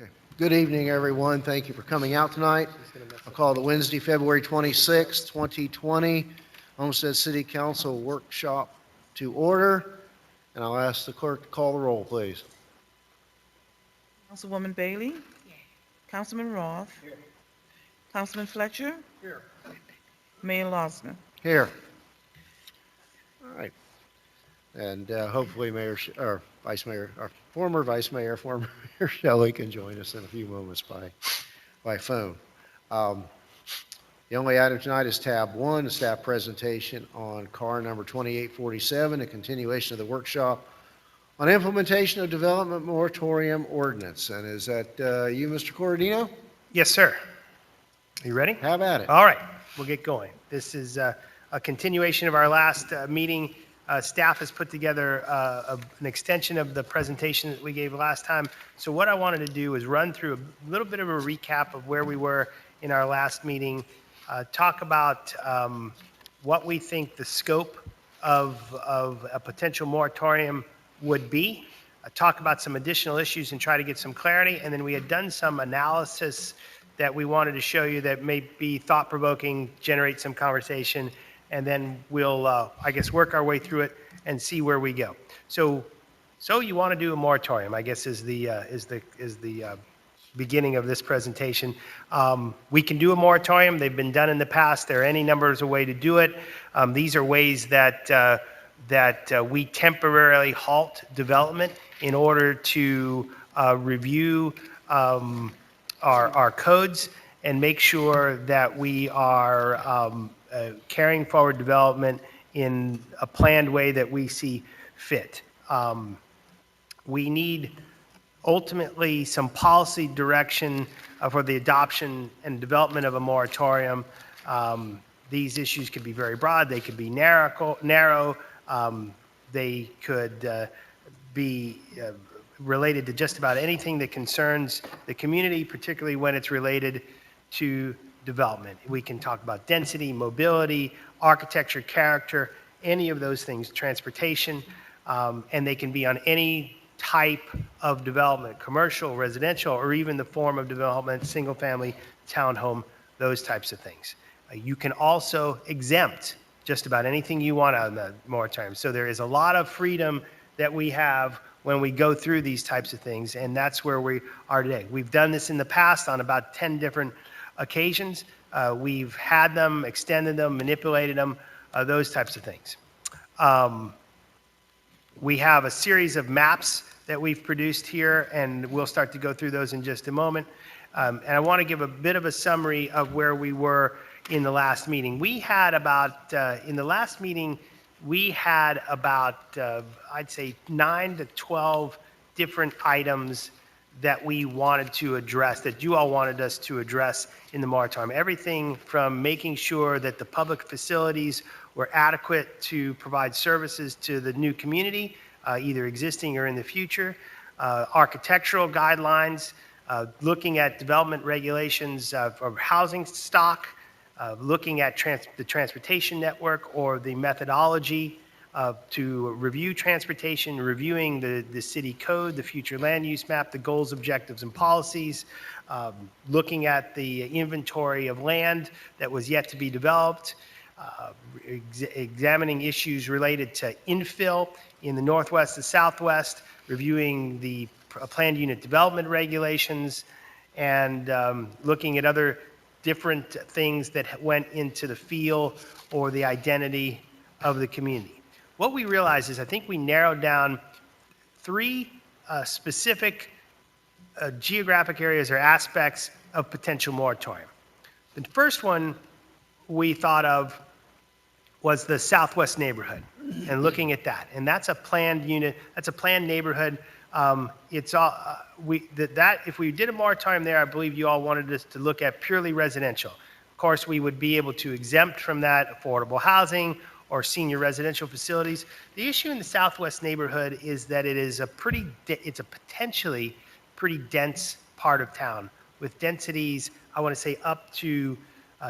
Okay. Good evening, everyone. Thank you for coming out tonight. I'll call the Wednesday, February 26, 2020 Homestead City Council Workshop to order, and I'll ask the clerk to call the roll, please. Councilwoman Bailey? Councilman Roth? Councilman Fletcher? Mayor Losner? Here. All right. And hopefully or Vice Mayor, or former Vice Mayor, former Mayor Shelley can join us in a few moments by phone. Um, The only item tonight is tab 1, the staff presentation on car number 2847, a continuation of the workshop on implementation of development moratorium ordinance. And is that you, Mr. Corradino? Yes, sir. Are you ready? Have at it. All right, we'll get going. This is a continuation of our last meeting. Staff has put together an extension of the presentation that we gave last time. So what I wanted to do is run through a little bit of a recap of where we were in our last meeting, talk about what we think the scope of a potential moratorium would be, talk about some additional issues and try to get some clarity. And then we had done some analysis that we wanted to show you that may be thought-provoking, generate some conversation, and then we'll, I guess, work our way through it and see where we go. So you want to do a moratorium, I guess, is the beginning of this presentation. We can do a moratorium. They've been done in the past. There are any numbers of ways to do it. These are ways that we temporarily halt development in order to review our codes and make sure that we are carrying forward development in a planned way that we see fit. We need ultimately some policy direction for the adoption and development of a moratorium. These issues could be very broad. They could be narrow. They could be related to just about anything that concerns the community, particularly when it's related to development. We can talk about density, mobility, architecture, character, any of those things, transportation, and they can be on any type of development, commercial, residential, or even the form of development, single family, townhome, those types of things. You can also exempt just about anything you want out of the moratorium. So there is a lot of freedom that we have when we go through these types of things, and that's where we are today. We've done this in the past on about 10 different occasions. We've had them, extended them, manipulated them, those types of things. We have a series of maps that we've produced here, and we'll start to go through those in just a moment. And I want to give a bit of a summary of where we were in the last meeting. We had about, in the last meeting, we had about, I'd say 9 to 12 different items that we wanted to address, that you all wanted us to address in the moratorium. Everything from making sure that the public facilities were adequate to provide services to the new community, either existing or in the future, architectural guidelines, looking at development regulations for housing stock, looking at the transportation network or the methodology to review transportation, reviewing the city code, the future land use map, the goals, objectives, and policies, looking at the inventory of land that was yet to be developed, examining issues related to infill in the northwest and southwest, reviewing the planned unit development regulations, and looking at other different things that went into the feel or the identity of the community. What we realized is I think we narrowed down 3 specific geographic areas or aspects of potential moratorium. The first one we thought of was the southwest neighborhood and looking at that. And that's a planned unit, that's a planned neighborhood. It's all, if we did a moratorium there, I believe you all wanted us to look at purely residential. Of course, we would be able to exempt from that affordable housing or senior residential facilities. The issue in the southwest neighborhood is that it is it's a potentially pretty dense part of town with densities, I want to say up to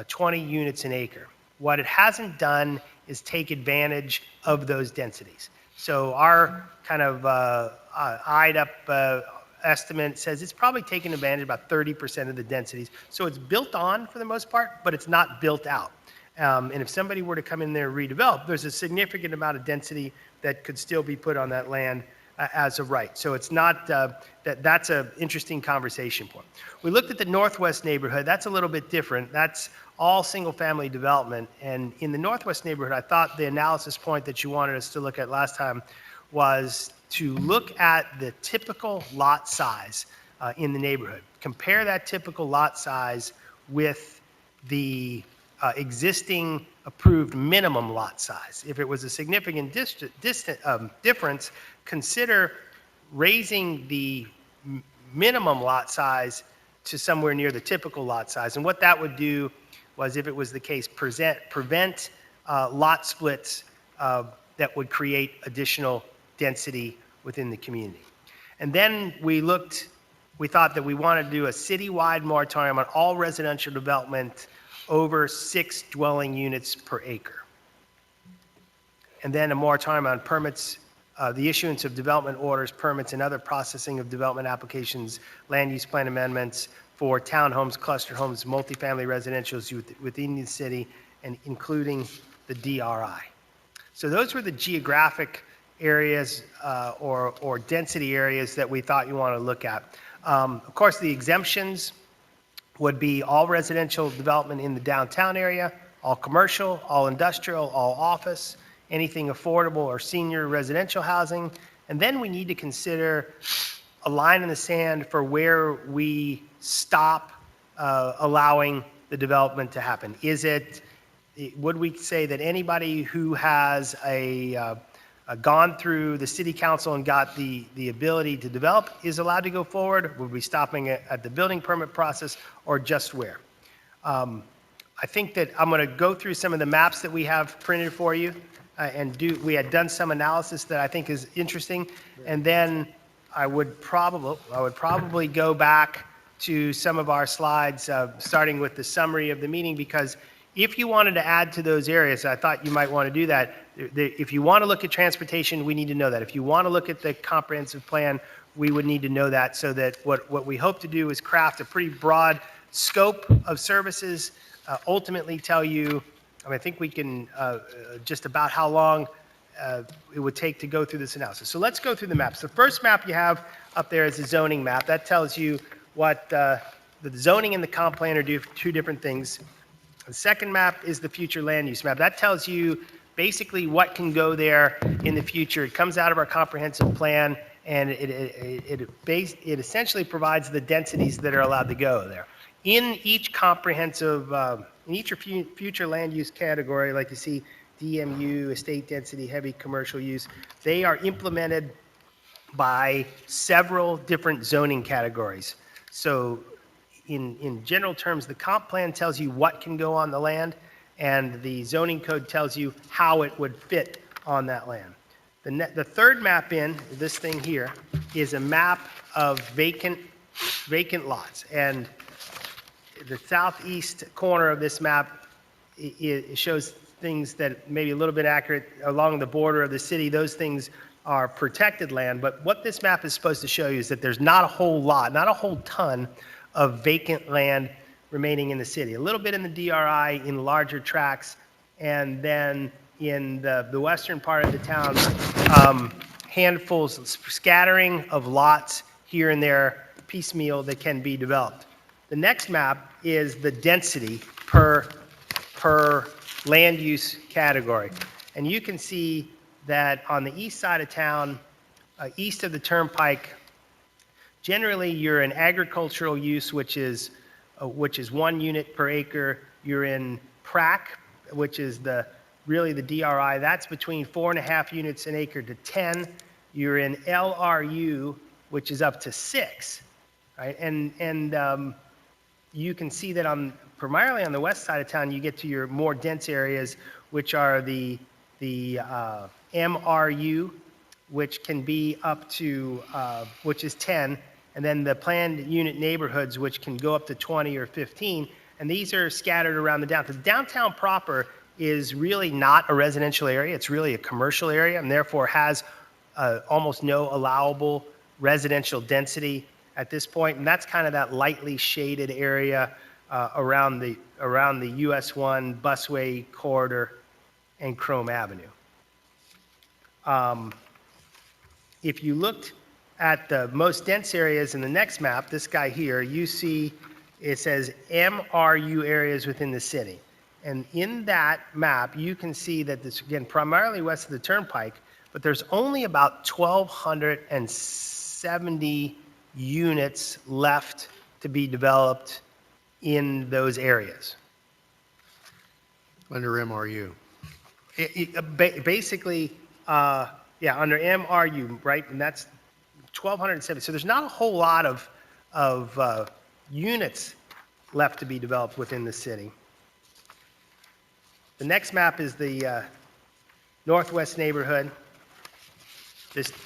20 units an acre. What it hasn't done is take advantage of those densities. So our kind of eyed up estimate says it's probably taken advantage of about 30% of the densities. So it's built on for the most part, but it's not built out. And if somebody were to come in there and redevelop, there's a significant amount of density that could still be put on that land as of right. So it's not, that's an interesting conversation point. We looked at the Northwest neighborhood. That's a little bit different. That's all single-family development. And in the Northwest neighborhood, I thought the analysis point that you wanted us to look at last time was to look at the typical lot size in the neighborhood. Compare that typical lot size with the existing approved minimum lot size. If it was a significant difference, consider raising the minimum lot size to somewhere near the typical lot size. And what that would do was, if it was the case, prevent lot splits that would create additional density within the community. And then we thought that we wanted to do a citywide moratorium on all residential development over 6 dwelling units per acre. And then a moratorium on permits, the issuance of development orders, permits, and other processing of development applications, land use plan amendments for townhomes, cluster homes, multifamily residentials within the city, and including the DRI. So those were the geographic areas or density areas that we thought you want to look at. Of course, the exemptions would be all residential development in the downtown area, all commercial, all industrial, all office, anything affordable or senior residential housing. And then we need to consider a line in the sand for where we stop allowing the development to happen. Would we say that anybody who has gone through the city council and got the ability to develop is allowed to go forward? Would we be stopping it at the building permit process, or just where? I think that I'm going to go through some of the maps that we have printed for you, we had done some analysis that I think is interesting, and then I would probably go back to some of our slides, starting with the summary of the meeting, because if you wanted to add to those areas, I thought you might want to do that. If you want to look at transportation, we need to know that. If you want to look at the comprehensive plan, we would need to know that, so that what we hope to do is craft a pretty broad scope of services, ultimately tell you, I think we can, just about how long it would take to go through this analysis. So let's go through the maps. The first map you have up there is the zoning map. That tells you what the zoning and the comp plan are two different things. The second map is the future land use map. That tells you basically what can go there in the future. It comes out of our comprehensive plan, and it essentially provides the densities that are allowed to go there. In each comprehensive, in each future land use category, like you see DMU, estate density, heavy commercial use, they are implemented by several different zoning categories. So in general terms, the comp plan tells you what can go on the land, and the zoning code tells you how it would fit on that land. The third map in, this thing here, is a map of vacant lots. And the southeast corner of this map, it shows things that may be a little bit accurate along the border of the city. Those things are protected land. But what this map is supposed to show you is that there's not a whole lot, not a whole ton of vacant land remaining in the city. A little bit in the DRI in larger tracts, and then in the western part of the town, handfuls, scattering of lots here and there, piecemeal, that can be developed. The next map is the density per land use category. And you can see that on the east side of town, east of the turnpike, generally you're in agricultural use, which is 1 unit per acre. You're in PRAC, which is really the DRI. That's between 4.5 units an acre to 10. You're in LRU, which is up to 6, right? And you can see that primarily on the west side of town, you get to your more dense areas, which are the MRU, which can be up to, which is 10, and then the planned unit neighborhoods, which can go up to 20 or 15, and these are scattered around the downtown. The downtown proper is really not a residential area. It's really a commercial area, and therefore has almost no allowable residential density at this point, and that's kind of that lightly shaded area around the US 1 busway corridor and Chrome Avenue. If you looked at the most dense areas in the next map, this guy here, you see it says MRU areas within the city. And in that map, you can see that this, again, primarily west of the Turnpike, but there's only about 1,270 units left to be developed in those areas. Under MRU. Basically, yeah, under MRU, right? And that's 1,270. So there's not a whole lot of units left to be developed within the city. The next map is the northwest neighborhood.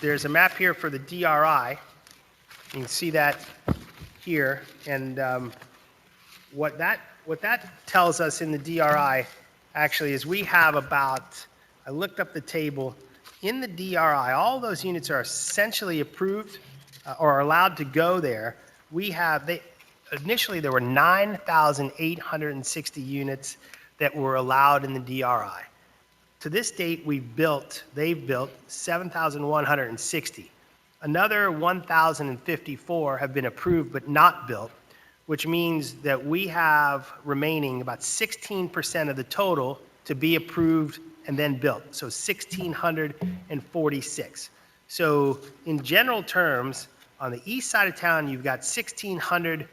There's a map here for the DRI. You can see that here. And what that tells us in the DRI actually is we have about, I looked up the table, in the DRI, all those units are essentially approved or are allowed to go there. Initially there were 9,860 units that were allowed in the DRI. To this date, they've built 7,160. Another 1,054 have been approved but not built, which means that we have remaining about 16% of the total to be approved and then built, so 1,646. So in general terms, on the east side of town, you've got 1,600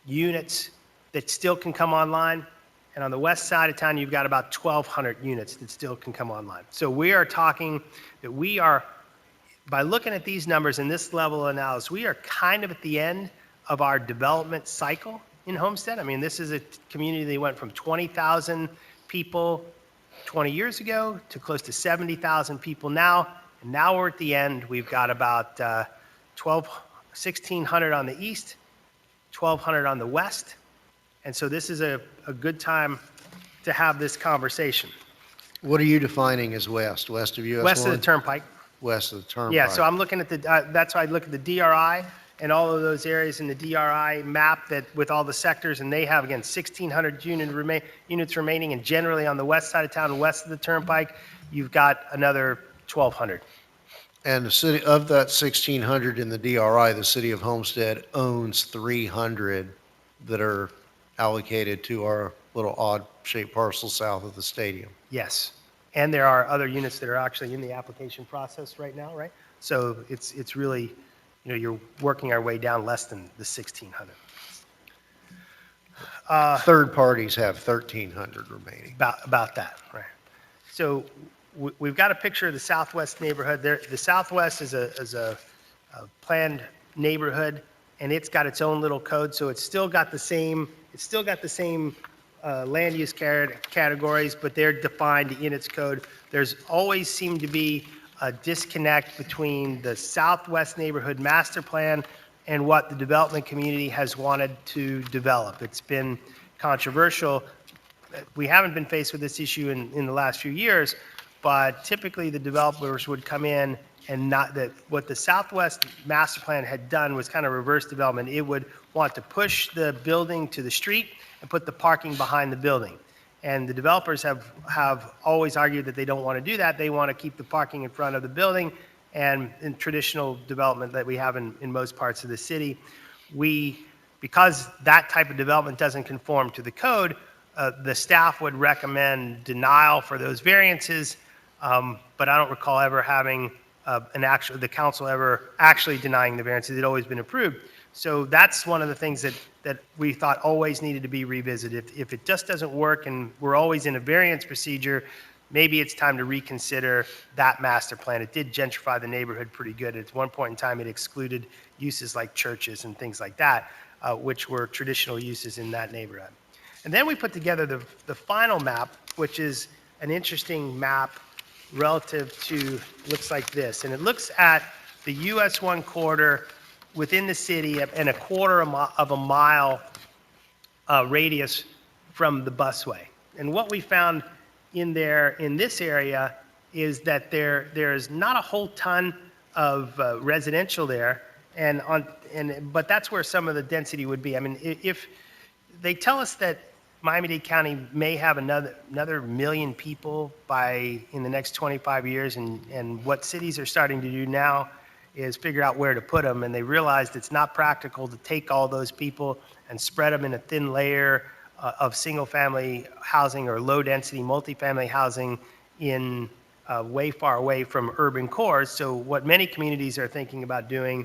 units that still can come online, and on the west side of town, you've got about 1,200 units that still can come online. So we are talking that we are, by looking at these numbers and this level of analysis, we are kind of at the end of our development cycle in Homestead. I mean, this is a community that went from 20,000 people 20 years ago to close to 70,000 people now, and now we're at the end. We've got about 1,600 on the east, 1,200 on the west, and so this is a good time to have this conversation. What are you defining as west? West of US 1? West of the Turnpike. West of the Turnpike. Yeah, so I'm looking at that's why I look at the DRI and all of those areas in the DRI map that with all the sectors, and they have, again, 1,600 units remaining, and generally on the west side of town, west of the Turnpike, you've got another 1,200. And the city, of that 1,600 in the DRI, the city of Homestead owns 300 that are allocated to our little odd-shaped parcel south of the stadium. Yes, and there are other units that are actually in the application process right now, right? So it's really, you're working our way down less than the 1,600. Third parties have 1,300 remaining. About that, right? So we've got a picture of the southwest neighborhood. The southwest is a planned neighborhood, and it's got its own little code. So it's still got the same land use categories, but they're defined in its code. There's always seemed to be a disconnect between the southwest neighborhood master plan and what the development community has wanted to develop. It's been controversial. We haven't been faced with this issue in the last few years, but typically the developers would come in and not that what the Southwest master plan had done was kind of reverse development. It would want to push the building to the street and put the parking behind the building. And the developers have always argued that they don't want to do that. They want to keep the parking in front of the building. And in traditional development that we have in most parts of the city, because that type of development doesn't conform to the code, the staff would recommend denial for those variances, but I don't recall ever having the council ever actually denying the variances. It'd always been approved. So that's one of the things that we thought always needed to be revisited. If it just doesn't work and we're always in a variance procedure, maybe it's time to reconsider that master plan. It did gentrify the neighborhood pretty good. At one point in time, it excluded uses like churches and things like that, which were traditional uses in that neighborhood. And then we put together the final map, which is an interesting map relative to, looks like this. And it looks at the US 1 corridor within the city and a quarter of a mile radius from the busway. And what we found in this area is that there is not a whole ton of residential there, But that's where some of the density would be. I mean, if they tell us that Miami-Dade County may have another million people in the next 25 years, and what cities are starting to do now is figure out where to put them, and they realized it's not practical to take all those people and spread them in a thin layer of single-family housing or low-density multifamily housing in way far away from urban cores. So what many communities are thinking about doing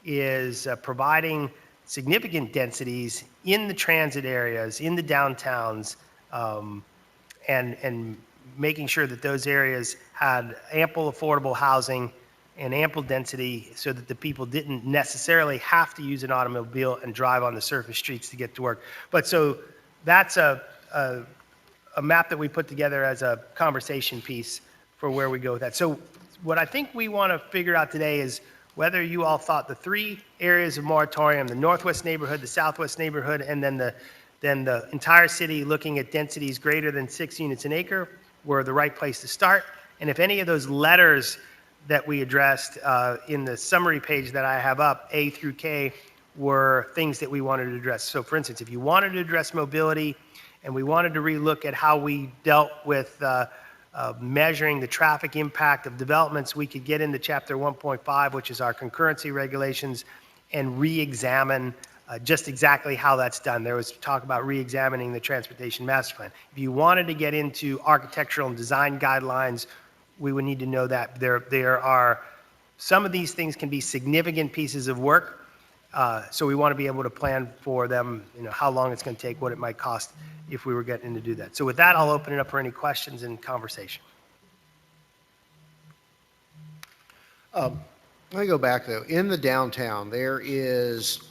is providing significant densities in the transit areas, in the downtowns, and making sure that those areas had ample affordable housing and ample density so that the people didn't necessarily have to use an automobile and drive on the surface streets to get to work. But so that's a map that we put together as a conversation piece for where we go with that. So what I think we want to figure out today is whether you all thought the 3 areas of moratorium, the northwest neighborhood, the southwest neighborhood, and then the entire city looking at densities greater than 6 units an acre were the right place to start. And if any of those letters that we addressed in the summary page that I have up, A through K, were things that we wanted to address. So for instance, if you wanted to address mobility and we wanted to relook at how we dealt with measuring the traffic impact of developments, we could get into chapter 1.5, which is our concurrency regulations, and re-examine just exactly how that's done. There was talk about re-examining the transportation master plan. If you wanted to get into architectural and design guidelines, we would need to know that there are some of these things can be significant pieces of work. So we want to be able to plan for them, how long it's going to take, what it might cost if we were getting to do that. So with that, I'll open it up for any questions and conversation. Let me go back, though. In the downtown, there is,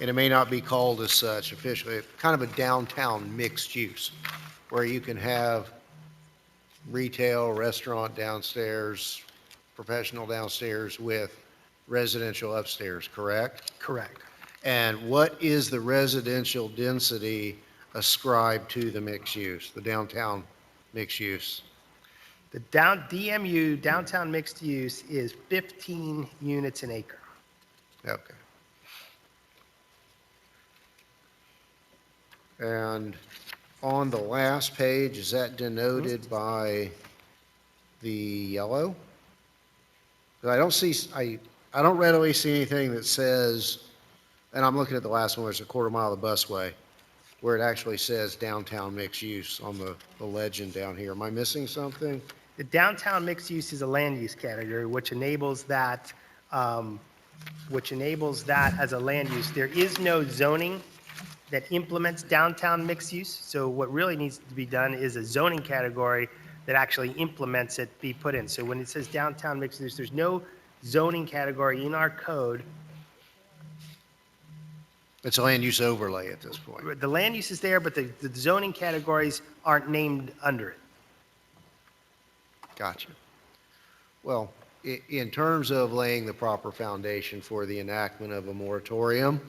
and it may not be called as such officially, kind of a downtown mixed use, where you can have retail, restaurant downstairs, professional downstairs with residential upstairs, correct? Correct. And what is the residential density ascribed to the mixed use, the downtown mixed use? The DMU, downtown mixed use, is 15 units an acre. Okay. And on the last page, is that denoted by the yellow? 'Cause I don't readily see anything that says, and I'm looking at the last one, where it's a quarter mile of the busway, where it actually says downtown mixed use on the legend down here. Am I missing something? The downtown mixed use is a land use category, which enables that as a land use. There is no zoning that implements downtown mixed use. So what really needs to be done is a zoning category that actually implements it be put in. So when it says downtown mixed use, there's no zoning category in our code. It's a land use overlay at this point. The land use is there, but the zoning categories aren't named under it. Gotcha. Well, in terms of laying the proper foundation for the enactment of a moratorium,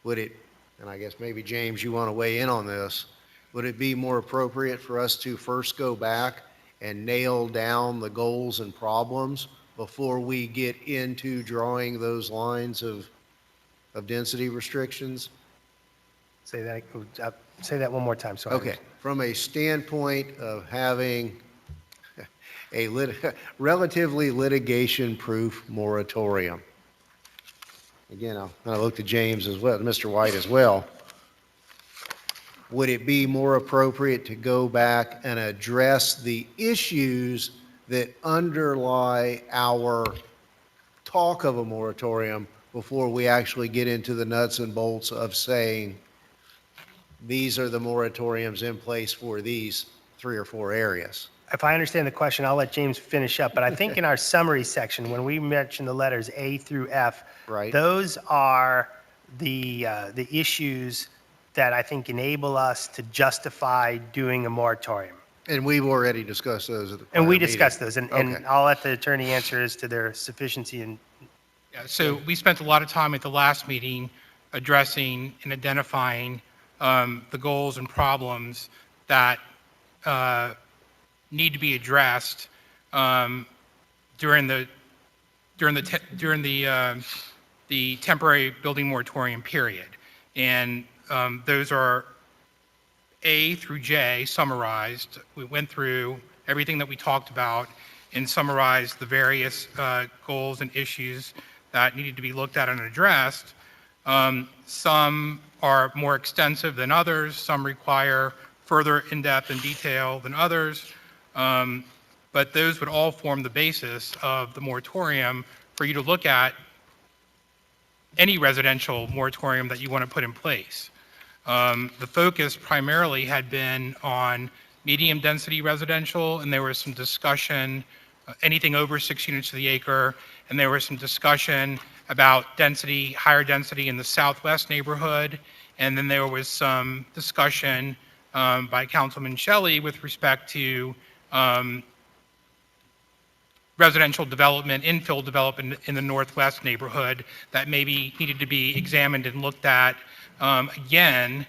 would it, and I guess maybe James, you want to weigh in on this, would it be more appropriate for us to first go back and nail down the goals and problems before we get into drawing those lines of density restrictions? Say that one more time, sorry. Okay, from a standpoint of having a relatively litigation-proof moratorium. Again, I looked at James as well, Mr. White as well. Would it be more appropriate to go back and address the issues that underlie our talk of a moratorium before we actually get into the nuts and bolts of saying, these are the moratoriums in place for these 3 or 4 areas? If I understand the question, I'll let James finish up, but I think in our summary section, when we mention the letters A through F, Right. those are the issues that I think enable us to justify doing a moratorium. And we've already discussed those at the prior And we meeting. discussed those, and Okay. I'll let the attorney answer as to their sufficiency and Yeah, so we spent a lot of time at the last meeting addressing and identifying the goals and problems that need to be addressed during the the temporary building moratorium period. And those are A through J summarized. We went through everything that we talked about and summarized the various goals and issues that needed to be looked at and addressed. Some are more extensive than others. Some require further in-depth and detail than others. But those would all form the basis of the moratorium for you to look at any residential moratorium that you want to put in place. The focus primarily had been on medium-density residential, and there was some discussion, anything over 6 units to the acre, and there was some discussion about density, higher density in the southwest neighborhood, and then there was some discussion by Councilman Shelley with respect to residential development, infill development in the northwest neighborhood that maybe needed to be examined and looked at again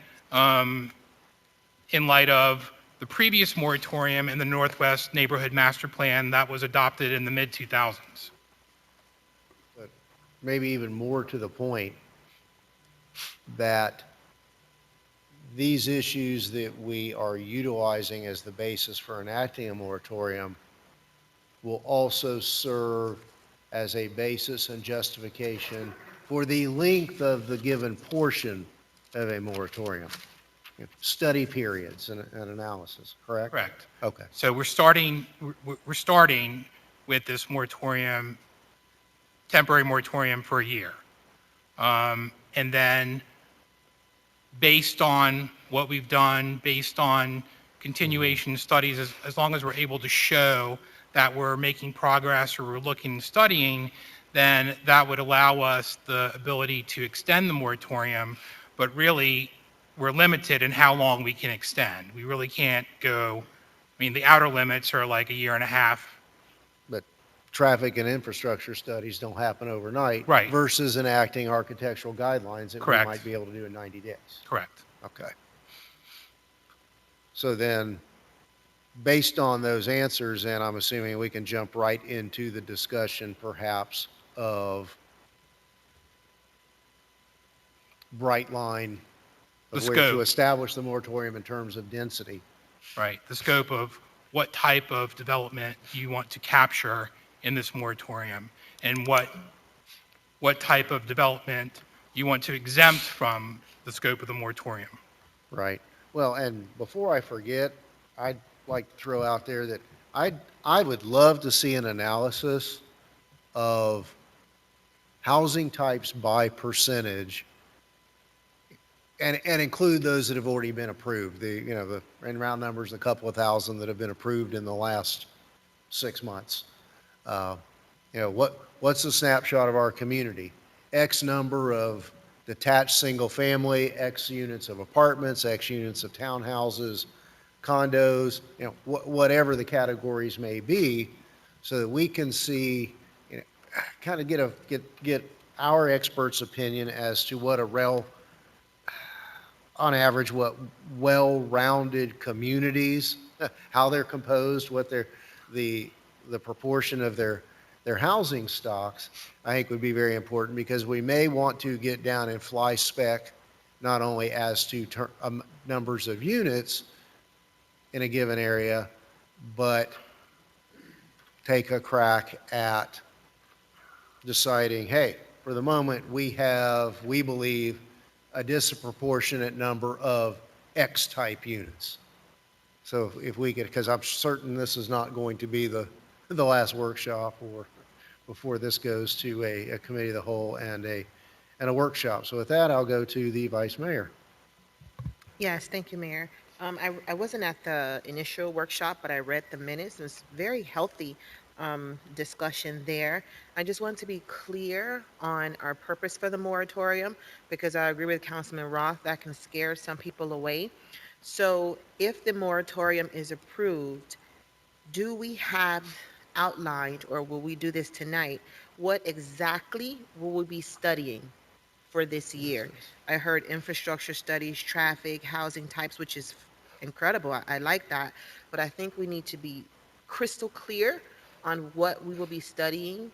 in light of the previous moratorium in the Northwest Neighborhood Master Plan that was adopted in the mid-2000s. But maybe even more to the point, that these issues that we are utilizing as the basis for enacting a moratorium will also serve as a basis and justification for the length of the given portion of a moratorium. Study periods and analysis, correct? Correct. Okay. So we're starting with this moratorium, temporary moratorium for a year. And then based on what we've done, based on continuation studies, as long as we're able to show that we're making progress or we're looking and studying, then that would allow us the ability to extend the moratorium, but really we're limited in how long we can extend. We really can't go, I mean, the outer limits are like a year and a half. But traffic and infrastructure studies don't happen overnight. Right. Versus enacting architectural guidelines that we Correct. might be able to do in 90 days. Correct. Okay. So then, based on those answers, and I'm assuming we can jump right into the discussion perhaps of bright line of The where to scope. establish the moratorium in terms of density. Right, the scope of what type of development you want to capture in this moratorium, and what type of development you want to exempt from the scope of the moratorium. Right. Well, and before I forget, I'd like to throw out there that I would love to see an analysis of housing types by percentage and include those that have already been approved. The in round numbers, a couple of thousand that have been approved in the last 6 months. What's the snapshot of our community? X number of detached single family, X units of apartments, X units of townhouses, condos, whatever the categories may be, so that we can see, kind of get our experts' opinion as to what on average, what well-rounded communities, how they're composed, what the proportion of their housing stocks, I think would be very important, because we may want to get down and fly spec not only as to numbers of units in a given area, but take a crack at deciding, hey, for the moment, we believe, a disproportionate number of X-type units. So if we could, because I'm certain this is not going to be the last workshop or before this goes to a committee of the whole and a workshop. So with that, I'll go to the Vice Mayor. Yes, thank you, Mayor. I wasn't at the initial workshop, but I read the minutes. It was very healthy discussion there. I just want to be clear on our purpose for the moratorium, because I agree with Councilman Roth, that can scare some people away. So if the moratorium is approved, do we have outlined, or will we do this tonight, what exactly will we be studying for this year? I heard infrastructure studies, traffic, housing types, which is incredible. I like that. But I think we need to be crystal clear on what we will be studying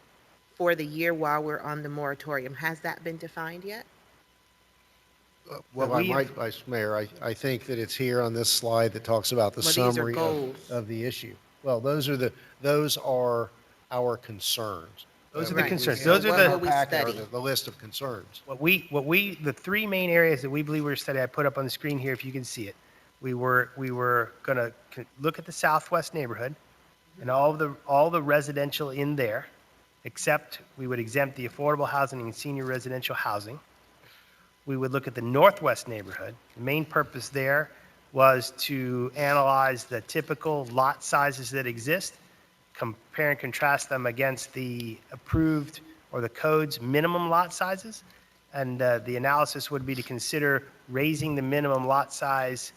for the year while we're on the moratorium. Has that been defined yet? What If I we might, have, Vice Mayor, I think that it's here on this slide that talks about the Well, these are summary goals. of the issue. Well, those are our concerns. those are the Right. concerns. So Those are what the, will we Packet are study? the list of concerns. the three main areas that we believe we're studying, I put up on the screen here if you can see it. We were going to look at the southwest neighborhood and all the residential in there, except we would exempt the affordable housing and senior residential housing. We would look at the northwest neighborhood. The main purpose there was to analyze the typical lot sizes that exist, compare and contrast them against the approved or the code's minimum lot sizes. And the analysis would be to consider raising the minimum lot size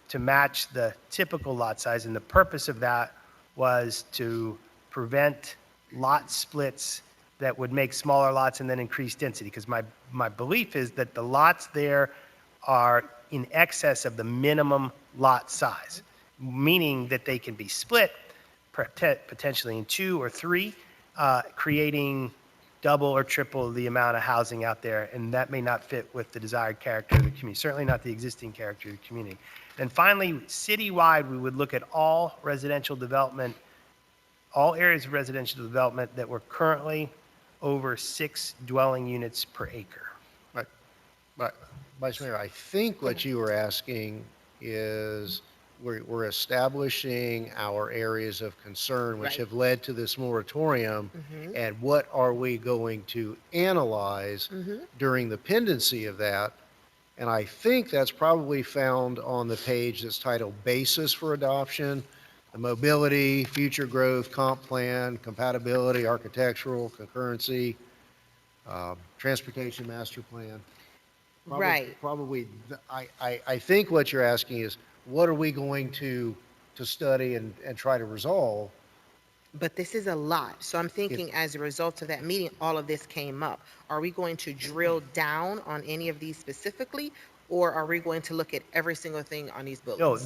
to match the typical lot size. And the purpose of that was to prevent lot splits that would make smaller lots and then increase density. Because my belief is that the lots there are in excess of the minimum lot size, meaning that they can be split potentially in 2 or 3, creating double or triple the amount of housing out there, and that may not fit with the desired character of the community, certainly not the existing character of the community. And finally, citywide, we would look at all residential development, all areas of residential development that were currently over 6 dwelling units per acre. But, Vice Mayor, I think what you were asking is, we're establishing our areas of concern, which Right. have led to this moratorium, Mhm. and what are we going to analyze Mhm. during the pendency of that? And I think that's probably found on the page that's titled Basis for Adoption, the mobility, future growth, comp plan, compatibility, architectural, concurrency, transportation master plan. Right. Probably, I think what you're asking is, what are we going to study and try to resolve? But this is a lot. So I'm If, thinking as a result of that meeting, all of this came up. Are we going to drill down on any of these specifically? Or are we going to look at every single thing on these No, bullets?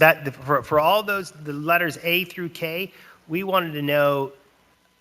for all those, the letters A through K, we wanted to know,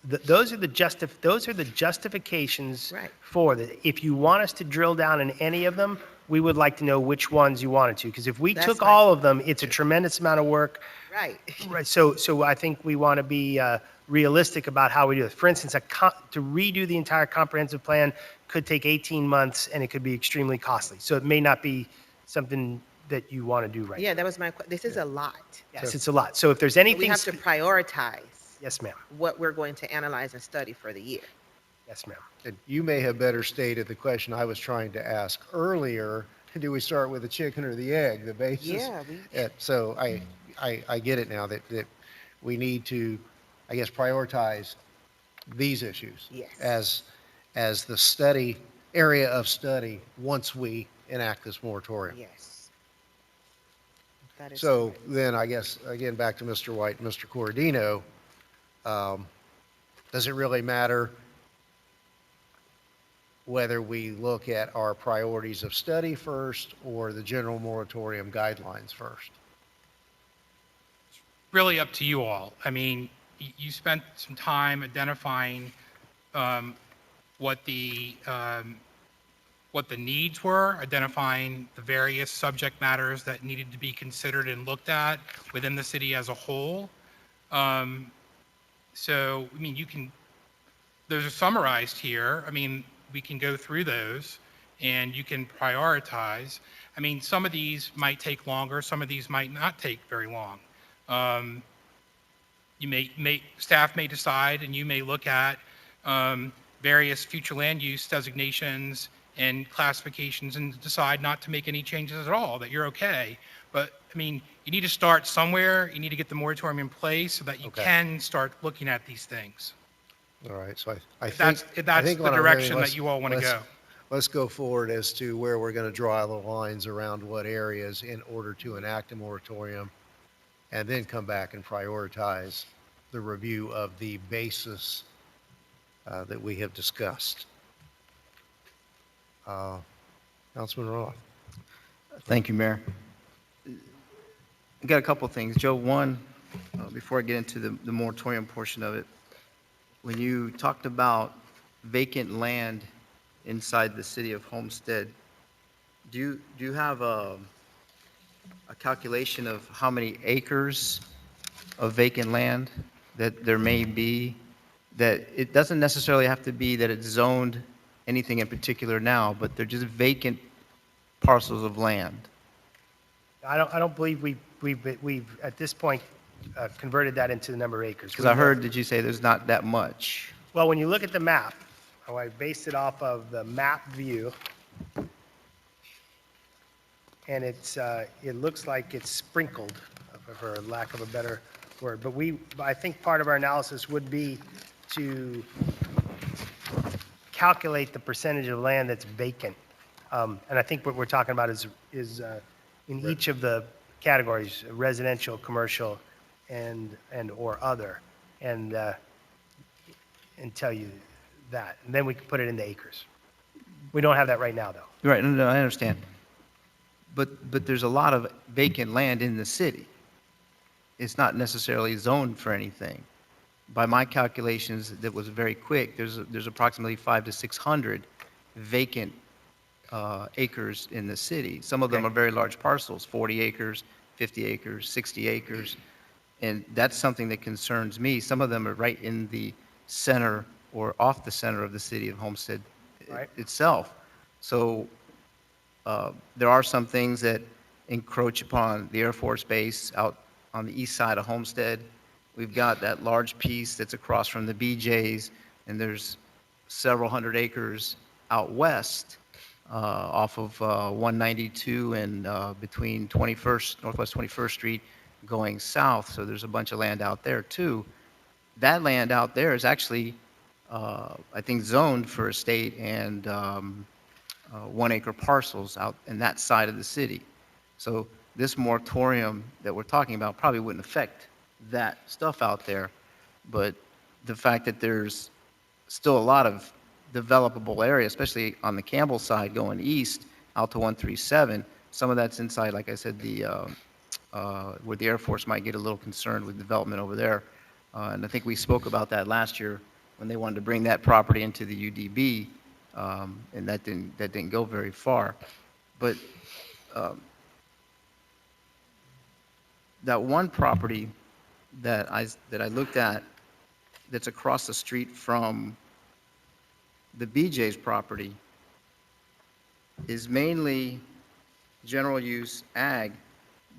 those are the justifications Right. for the, if you want us to drill down in any of them, we would like to know which ones you wanted to, because if we That's took my- all of them, it's a tremendous amount of work. Right. Right, so I think we want to be realistic about how we do it. For instance, to redo the entire comprehensive plan could take 18 months, and it could be extremely costly. So it may not be something that you want to do right now. Yeah, that was this is a lot. Yes, it's a lot. So if there's So anything. we have to prioritize Yes, ma'am. what we're going to analyze and study for the year. Yes, ma'am. and you may have better stated the question I was trying to ask earlier, do we start with the chicken or the egg, the basis? Yeah, So I get it now that we need to, I guess, prioritize these issues. Yes. As the area of study once we enact this moratorium. Yes. That is So correct. then I guess, again, back to Mr. White and Mr. Corradino, does it really matter whether we look at our priorities of study first or the general moratorium guidelines first? Really up to you all. I mean, you spent some time identifying what the needs were, identifying the various subject matters that needed to be considered and looked at within the city as a whole. So, I mean, those are summarized here. I mean, we can go through those and you can prioritize. I mean, some of these might take longer, some of these might not take very long. Staff may decide, and you may look at various future land use designations and classifications and decide not to make any changes at all, that you're okay. But, I mean, you need to start somewhere. You need to get the moratorium in place so that you Okay. can start looking at these things. All right, so I If think. that's I think the what I'm hearing, direction that you all want to let's- go. Let's go forward as to where we're going to draw the lines around what areas in order to enact a moratorium, and then come back and prioritize the review of the basis that we have discussed. Councilman Roth. Thank you, Mayor. I got a couple of things. Joe, one, before I get into the moratorium portion of it, when you talked about vacant land inside the city of Homestead, do you have a calculation of how many acres of vacant land that there may be? That it doesn't necessarily have to be that it's zoned anything in particular now, but they're just vacant parcels of land. I don't believe we've, at this point, converted that into the number of acres. Because I heard that you say there's not that much. Well, when you look at the map, how I based it off of the map view, and it looks like it's sprinkled, for lack of a better word. But I think part of our analysis would be to calculate the percentage of land that's vacant. And I think what we're talking about is in each of the categories, residential, commercial, and/or other, and tell you that. And then we can put it into acres. We don't have that right now, though. Right, no, I understand. But there's a lot of vacant land in the city. It's not necessarily zoned for anything. By my calculations, that was very quick, there's approximately 500 to 600 vacant acres in the city. Some of them Okay. are very large parcels, 40 acres, 50 acres, 60 acres. And that's something that concerns me. Some of them are right in the center or off the center of the city of Homestead Right. itself. So there are some things that encroach upon the Air Force Base out on the east side of Homestead. We've got that large piece that's across from the BJ's, and there's several hundred acres out west off of 192 and between 21st, Northwest 21st Street going south. So there's a bunch of land out there too. That land out there is actually, I think, zoned for estate and 1 acre parcels out in that side of the city. So this moratorium that we're talking about probably wouldn't affect that stuff out there. But the fact that there's still a lot of developable area, especially on the Campbell side going east out to 137, some of that's inside, like I said, where the Air Force might get a little concerned with development over there. And I think we spoke about that last year when they wanted to bring that property into the UDB, and that didn't go very far. But that one property that I looked at that's across the street from the BJ's property is mainly general use ag,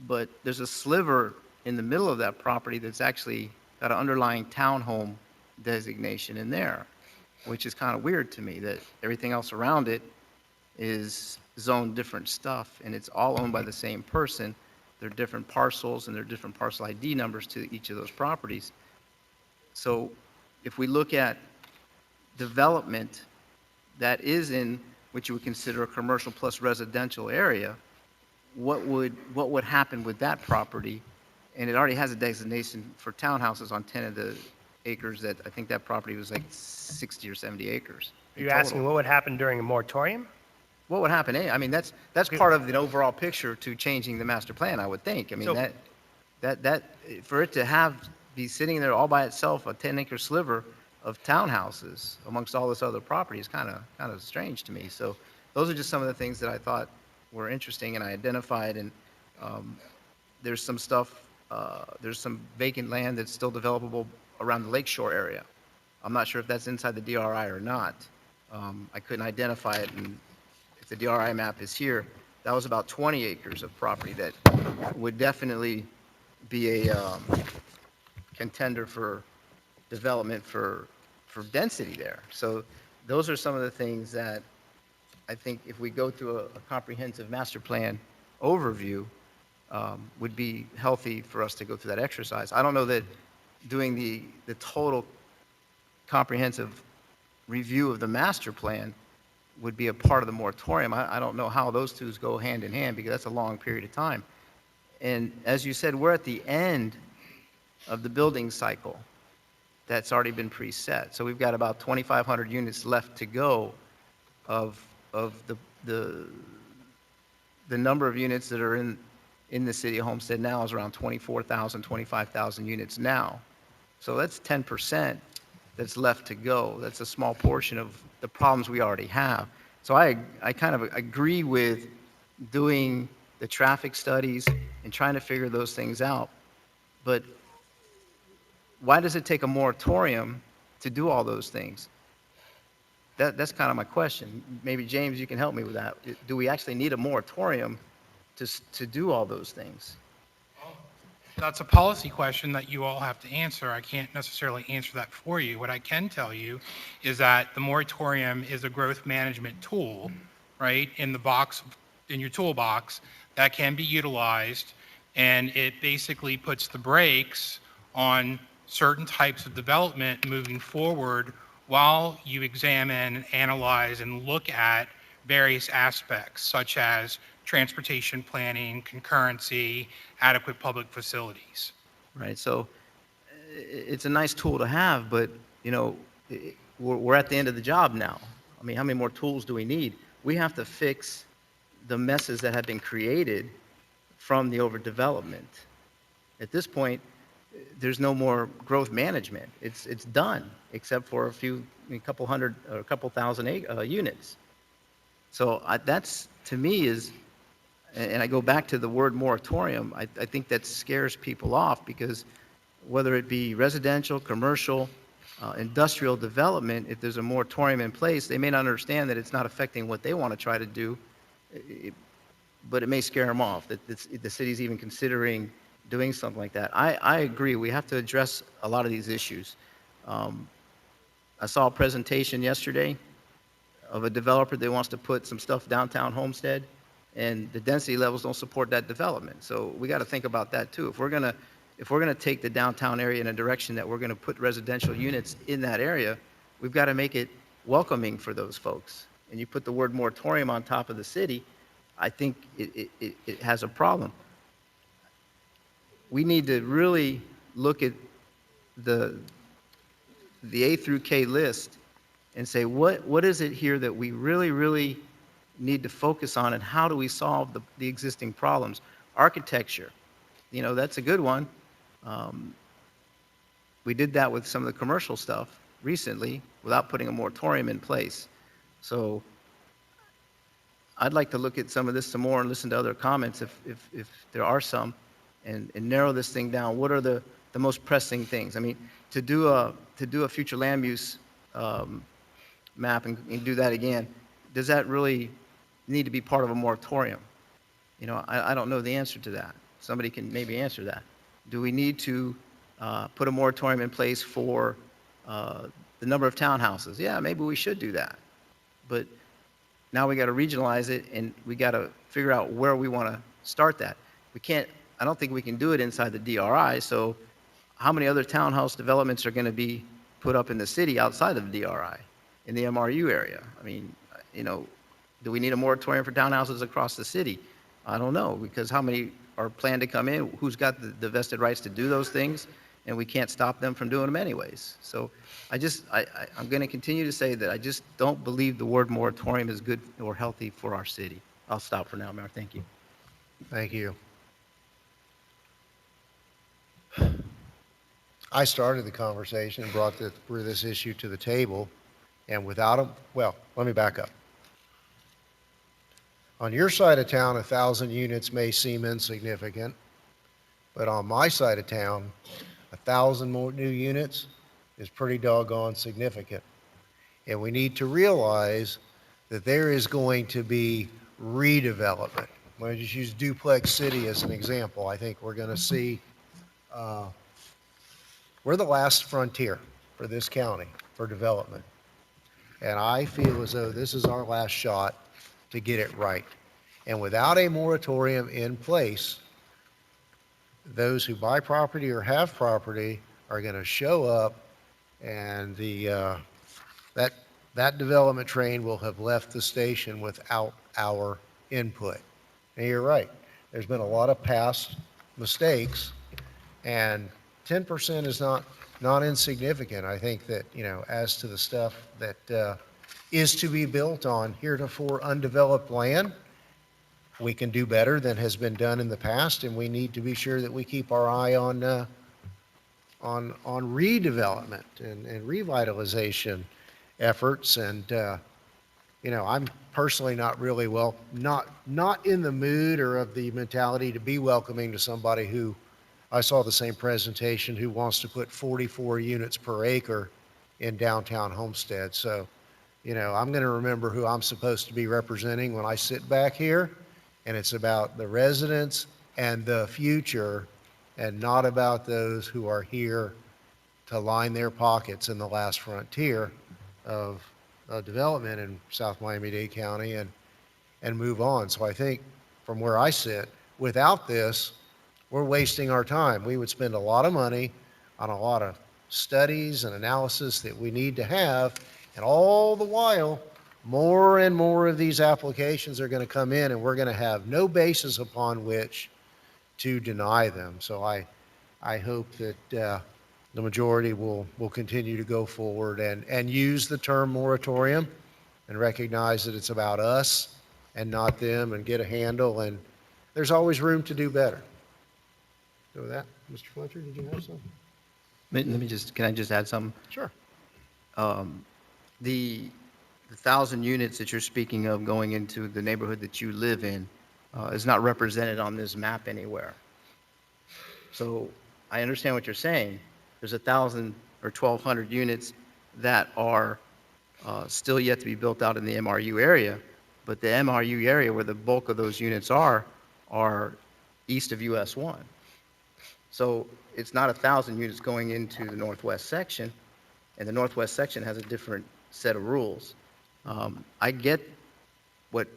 but there's a sliver in the middle of that property that's actually got an underlying townhome designation in there, which is kind of weird to me that everything else around it is zoned different stuff, and it's all owned by the same person. They're different parcels, and they're different parcel ID numbers to each of those properties. So if we look at development that is in what you would consider a commercial plus residential area, what would happen with that property? And it already has a designation for townhouses on 10 of the acres. That I think that property was like 60 or 70 acres. Are you asking what would happen during a moratorium? What would happen? I mean, that's part of the overall picture to changing the master plan, I would think. I mean, So- that for it to be sitting there all by itself, a 10-acre sliver of townhouses amongst all this other property is kind of strange to me. So those are just some of the things that I thought were interesting, and I identified. And there's some stuff, there's some vacant land that's still developable around the lakeshore area. I'm not sure if that's inside the DRI or not. I couldn't identify it, and if the DRI map is here, that was about 20 acres of property that would definitely be a contender for development for density there. So those are some of the things that I think if we go through a comprehensive master plan overview, would be healthy for us to go through that exercise. I don't know that doing the total comprehensive review of the master plan would be a part of the moratorium. I don't know how those two go hand in hand, because that's a long period of time. And as you said, we're at the end of the building cycle that's already been preset. So we've got about 2,500 units left to go of the number of units that are in the city of Homestead now is around 24,000, 25,000 units now. So that's 10% that's left to go. That's a small portion of the problems we already have. So I kind of agree with doing the traffic studies and trying to figure those things out. But why does it take a moratorium to do all those things? That's kind of my question. Maybe, James, you can help me with that. Do we actually need a moratorium to do all those things? That's a policy question that you all have to answer. I can't necessarily answer that for you. What I can tell you is that the moratorium is a growth management tool, right, in the box, in your toolbox, that can be utilized, and it basically puts the brakes on certain types of development moving forward while you examine, analyze, and look at various aspects, such as transportation planning, concurrency, adequate public facilities. Right? So it's a nice tool to have, but, we're at the end of the job now. I mean, how many more tools do we need? We have to fix the messes that have been created from the overdevelopment. At this point, there's no more growth management. It's done, except for a couple hundred or a couple thousand units. So that's, to me, and I go back to the word moratorium, I think that scares people off, because whether it be residential, commercial, industrial development, if there's a moratorium in place, they may not understand that it's not affecting what they want to try to do, but it may scare them off that the city's even considering doing something like that. I agree. We have to address a lot of these issues. I saw a presentation yesterday of a developer that wants to put some stuff downtown Homestead, and the density levels don't support that development. So we got to think about that too. If we're gonna take the downtown area in a direction that we're gonna put residential units in that area, we've got to make it welcoming for those folks. And you put the word moratorium on top of the city, I think it has a problem. We need to really look at the A through K list and say, what is it here that we really, really need to focus on, and how do we solve the existing problems? Architecture, that's a good one. We did that with some of the commercial stuff recently without putting a moratorium in place. So I'd like to look at some of this some more and listen to other comments if there are some, and narrow this thing down. What are the most pressing things? I mean, to do a future land use map and do that again, does that really need to be part of a moratorium? I don't know the answer to that. Somebody can maybe answer that. Do we need to put a moratorium in place for the number of townhouses? Yeah, maybe we should do that. But now we got to regionalize it, and we got to figure out where we want to start that. I don't think we can do it inside the DRI, so how many other townhouse developments are going to be put up in the city outside of the DRI, in the MRU area? I mean, do we need a moratorium for townhouses across the city? I don't know, because how many are planned to come in? Who's got the vested rights to do those things? And we can't stop them from doing them anyways. So I'm going to continue to say that I just don't believe the word moratorium is good or healthy for our city. I'll stop for now, Mayor. Thank you. Thank you. I started the conversation and brought this issue to the table, and without a, well, let me back up. On your side of town, 1,000 units may seem insignificant, but on my side of town, 1,000 more new units is pretty doggone significant. And we need to realize that there is going to be redevelopment. I'm going to just use Duplex City as an example. I think we're going to see, we're the last frontier for this county for development. And I feel as though this is our last shot to get it right. And without a moratorium in place, those who buy property or have property are going to show up, and that development train will have left the station without our input. And you're right. There's been a lot of past mistakes, and 10% is not insignificant. I think that, as to the stuff that is to be built on heretofore undeveloped land, we can do better than has been done in the past, and we need to be sure that we keep our eye on on redevelopment and revitalization efforts. And, I'm personally not really not in the mood or of the mentality to be welcoming to somebody who, I saw the same presentation, who wants to put 44 units per acre in downtown Homestead. So, I'm going to remember who I'm supposed to be representing when I sit back here, and it's about the residents and the future, and not about those who are here to line their pockets in the last frontier of development in South Miami-Dade County and move on. So I think from where I sit, without this, we're wasting our time. We would spend a lot of money on a lot of studies and analysis that we need to have, and all the while, more and more of these applications are going to come in, and we're going to have no basis upon which to deny them. So I hope that the majority will continue to go forward and use the term moratorium and recognize that it's about us and not them, and get a handle, and there's always room to do better. So with that, Mr. Fletcher, did you have something? Can I just add something? Sure. The 1,000 units that you're speaking of going into the neighborhood that you live in is not represented on this map anywhere. So I understand what you're saying. There's 1,000 or 1,200 units that are still yet to be built out in the MRU area, but the MRU area where the bulk of those units are east of US 1. So it's not 1,000 units going into the northwest section, and the northwest section has a different set of rules. I get what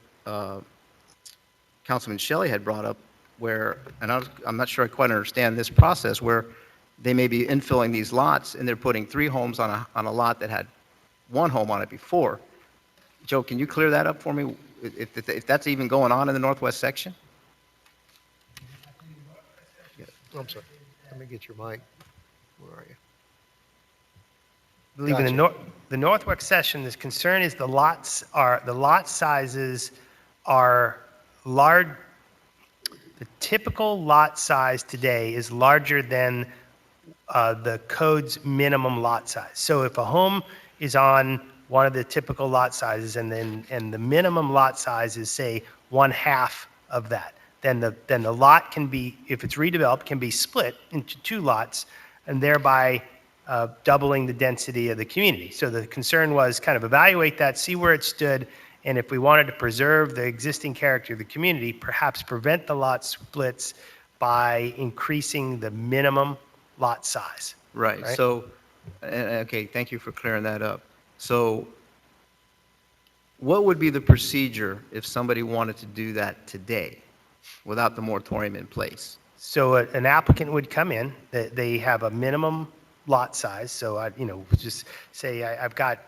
Councilman Shelley had brought up, and I'm not sure I quite understand this process, where they may be infilling these lots and they're putting 3 homes on a lot that had 1 home on it before. Joe, can you clear that up for me, if that's even going on in the northwest section? I'm sorry. Let me get your mic. Where are you? I believe in the northwest section, this concern is the lot sizes are large. The typical lot size today is larger than the code's minimum lot size. So if a home is on one of the typical lot sizes, and the minimum lot size is, say, 1/2 of that, then the lot can be, if it's redeveloped, can be split into 2 lots, and thereby doubling the density of the community. So the concern was kind of evaluate that, see where it stood, and if we wanted to preserve the existing character of the community, perhaps prevent the lot splits by increasing the minimum lot size. Right. So, okay, thank you for clearing that up. So what would be the procedure if somebody wanted to do that today without the moratorium in place? So an applicant would come in, they have a minimum lot size, so just say I've got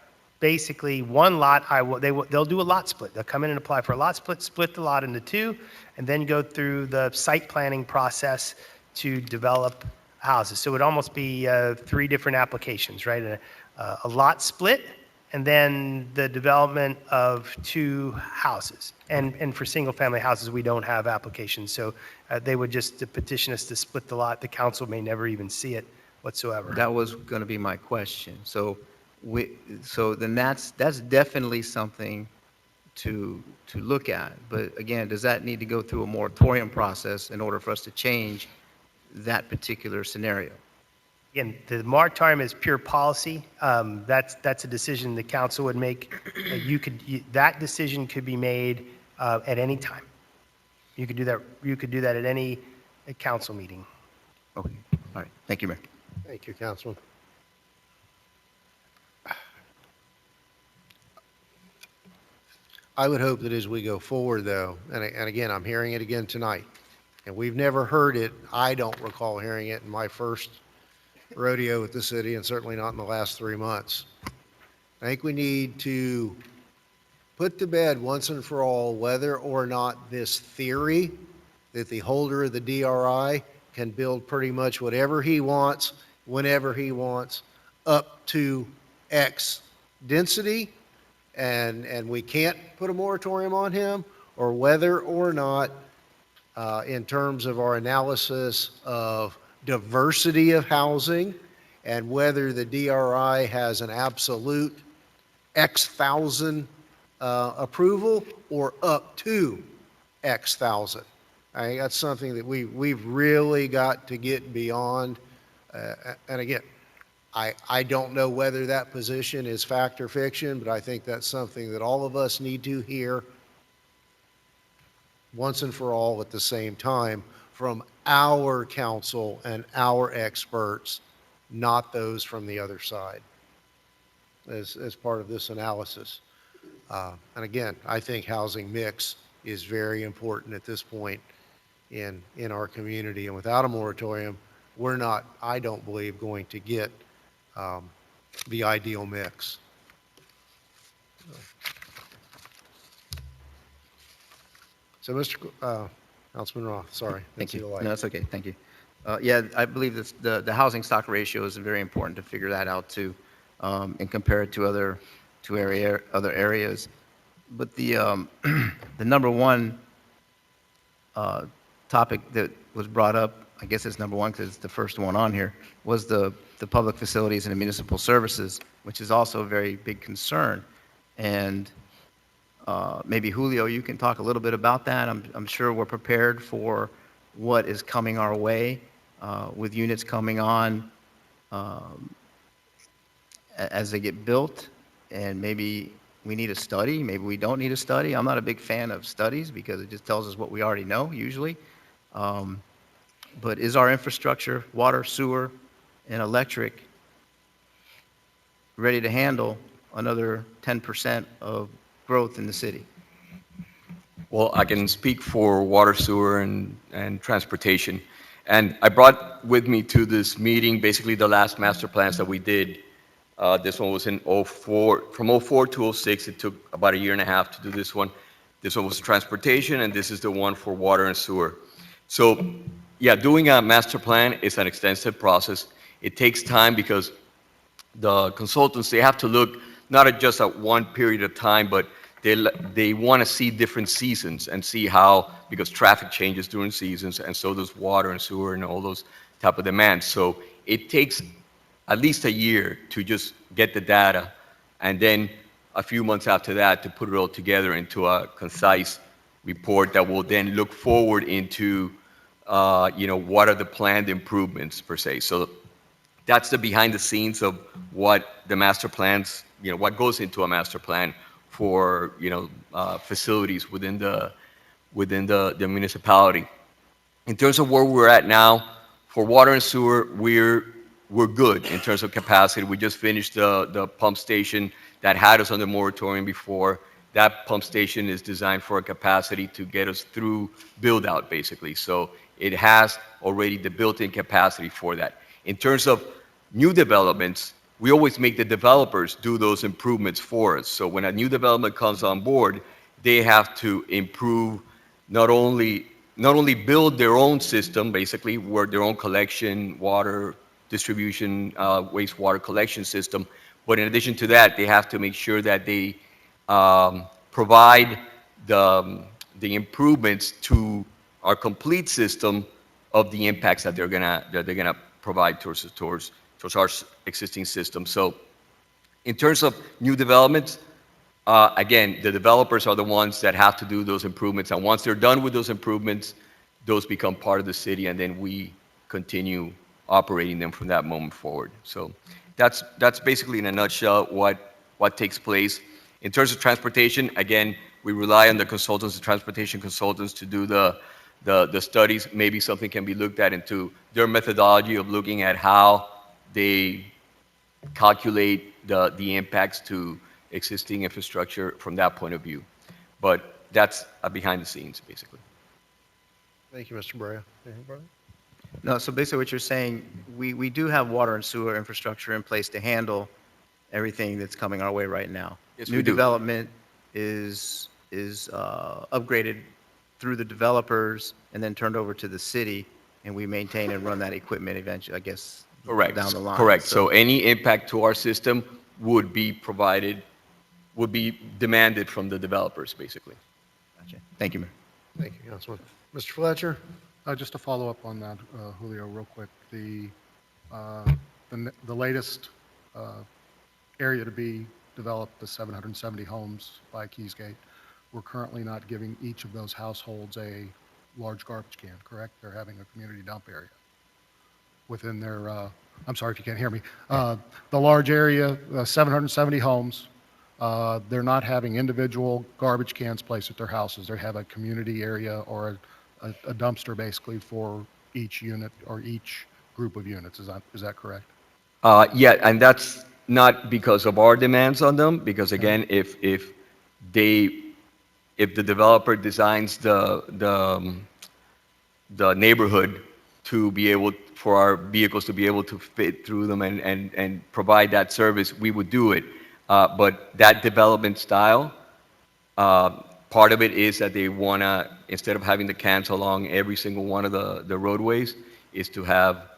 basically 1 lot, they'll do a lot split. They'll come in and apply for a lot split the lot into 2, and then go through the site planning process to develop houses. So it would almost be 3 different applications, right? A lot split, and then the development of 2 houses. And for single-family houses, we don't have applications, so they would just petition us to split the lot. The council may never even see it whatsoever. That was going to be my question. So then that's definitely something to look at. But again, does that need to go through a moratorium process in order for us to change that particular scenario? Again, the moratorium is pure policy. That's a decision the council would make. That decision could be made at any time. You could do that. You could do that at any council meeting. Okay. All right. Thank you, Mayor. Thank you, Councilman. I would hope that as we go forward, though, and again, I'm hearing it again tonight, and we've never heard it, I don't recall hearing it in my first rodeo with the city, and certainly not in the last 3 months. I think we need to put to bed once and for all whether or not this theory that the holder of the DRI can build pretty much whatever he wants, whenever he wants, up to X density, and we can't put a moratorium on him, or whether or not, in terms of our analysis of diversity of housing and whether the DRI has an absolute X thousand approval or up to X thousand. I think that's something that we've really got to get beyond. And again, I don't know whether that position is fact or fiction, but I think that's something that all of us need to hear once and for all at the same time from our council and our experts, not those from the other side, as part of this analysis. And again, I think housing mix is very important at this point in our community. And without a moratorium, we're not, I don't believe, going to get the ideal mix. So, Councilman Roth, sorry. Thank didn't see the you. light. No, that's okay. Thank you. Yeah, I believe this, the housing stock ratio is very important to figure that out too, and compare it to other areas. But the the number one topic that was brought up, I guess it's number one because it's the first one on here, was the public facilities and the municipal services, which is also a very big concern. And maybe Julio, you can talk a little bit about that. I'm sure we're prepared for what is coming our way with units coming on as they get built, and maybe we need a study, maybe we don't need a study. I'm not a big fan of studies because it just tells us what we already know usually. But is our infrastructure, water, sewer, and electric ready to handle another 10% of growth in the city? Well, I can speak for water, sewer, and transportation. And I brought with me to this meeting basically the last master plans that we did. This one was in '04. From '04 to '06, it took about a year and a half to do this one. This one was transportation, and this is the one for water and sewer. So, yeah, doing a master plan is an extensive process. It takes time because the consultants, they have to look not at just at one period of time, but they want to see different seasons and see how, because traffic changes during seasons, and so does water and sewer and all those type of demands. So it takes at least a year to just get the data, and then a few months after that to put it all together into a concise report that will then look forward into, what are the planned improvements per se. So that's the behind the scenes of what the master plans, what goes into a master plan for, facilities within the municipality. In terms of where we're at now, for water and sewer, we're good in terms of capacity. We just finished the pump station that had us under moratorium before. That pump station is designed for a capacity to get us through build out, basically. So it has already the built-in capacity for that. In terms of new developments, we always make the developers do those improvements for us. So when a new development comes on board, they have to improve, not only build their own system, basically, where their own collection, water distribution, wastewater collection system, but in addition to that, they have to make sure that they provide the improvements to our complete system of the impacts that they're gonna provide towards our existing system. So in terms of new developments, again, the developers are the ones that have to do those improvements. And once they're done with those improvements, those become part of the city, and then we continue operating them from that moment forward. So that's basically in a nutshell what takes place. In terms of transportation, again, we rely on the consultants, the transportation consultants, to do the studies. Maybe something can be looked at into their methodology of looking at how they calculate the impacts to existing infrastructure from that point of view. But that's behind the scenes, basically. Thank you, Mr. Brea. Anything further? No, so basically what you're saying, we do have water and sewer infrastructure in place to handle everything that's coming our way right now. Yes, New we do. development is upgraded through the developers and then turned over to the city, and we maintain and run that equipment eventually, I guess, Correct. down the line. Correct. So any impact to our system would be demanded from the developers, basically. Gotcha. Thank you, Mayor. Thank you, Councilman. Mr. Fletcher? Just to follow up on that, Julio, real quick, uh, the latest uh, area to be developed, the 770 homes by Keysgate, we're currently not giving each of those households a large garbage can, correct? They're having a community dump area within their, I'm sorry if you can't hear me, the large area, 770 homes, they're not having individual garbage cans placed at their houses. They have a community area or a dumpster basically for each unit or each group of units. Is that correct? Yeah, and that's not because of our demands on them, because Okay. again, they, if the developer designs the neighborhood to be able, for our vehicles to be able to fit through them and provide that service, we would do it. But that development style, part of it is that they want to, instead of having the cans along every single one of the roadways, is to have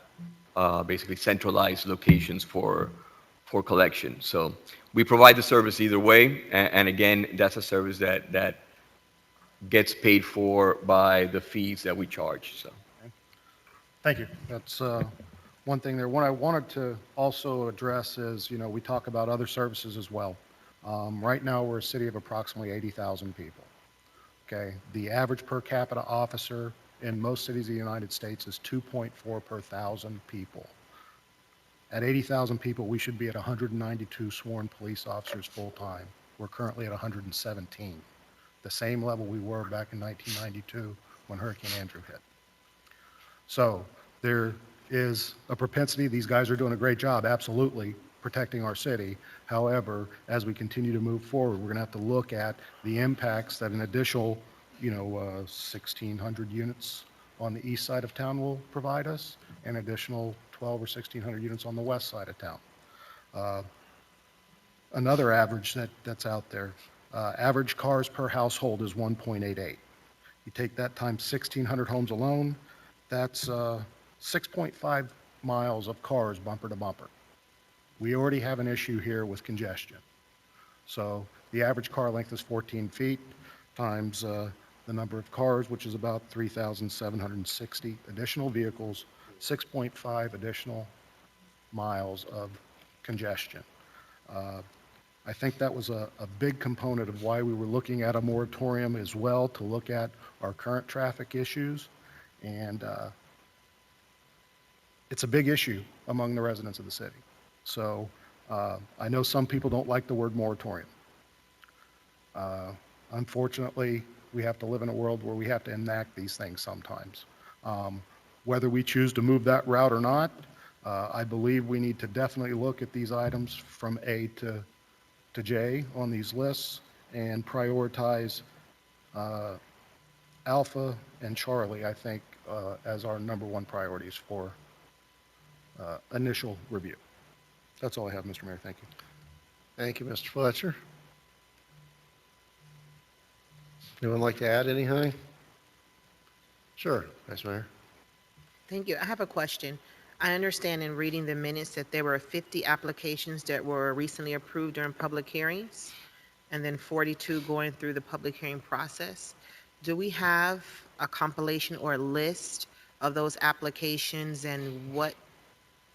basically centralized locations for collection. So we provide the service either way, and again, that's a service that gets paid for by the fees that we charge, so. Thank you. That's one thing there. What I wanted to also address is, we talk about other services as well. Right now, we're a city of approximately 80,000 people. Okay, the average per capita officer in most cities of the United States is 2.4 per thousand people. At 80,000 people, we should be at 192 sworn police officers full-time. We're currently at 117, the same level we were back in 1992 when Hurricane Andrew hit. So there is a propensity, these guys are doing a great job, absolutely, protecting our city. However, as we continue to move forward, we're going to have to look at the impacts that an additional, 1,600 units on the east side of town will provide us, and additional 12 or 1,600 units on the west side of town. Uh, Another average that's out there, average cars per household is 1.88. You take that times 1,600 homes alone, that's 6.5 miles of cars bumper to bumper. We already have an issue here with congestion. So the average car length is 14 feet times the number of cars, which is about 3,760 additional vehicles, 6.5 additional miles of congestion. Uh, I think that was a big component of why we were looking at a moratorium as well, to look at our current traffic issues. And it's a big issue among the residents of the city. So I know some people don't like the word moratorium. Unfortunately, we have to live in a world where we have to enact these things sometimes. Whether we choose to move that route or not, I believe we need to definitely look at these items from A to J on these lists and prioritize Alpha and Charlie, I think, as our number one priorities for initial review. That's all I have, Mr. Mayor. Thank you. Thank you, Mr. Fletcher. Anyone like to add anything? Sure, Vice Mayor. Thank you. I have a question. I understand in reading the minutes that there were 50 applications that were recently approved during public hearings, and then 42 going through the public hearing process. Do we have a compilation or a list of those applications and what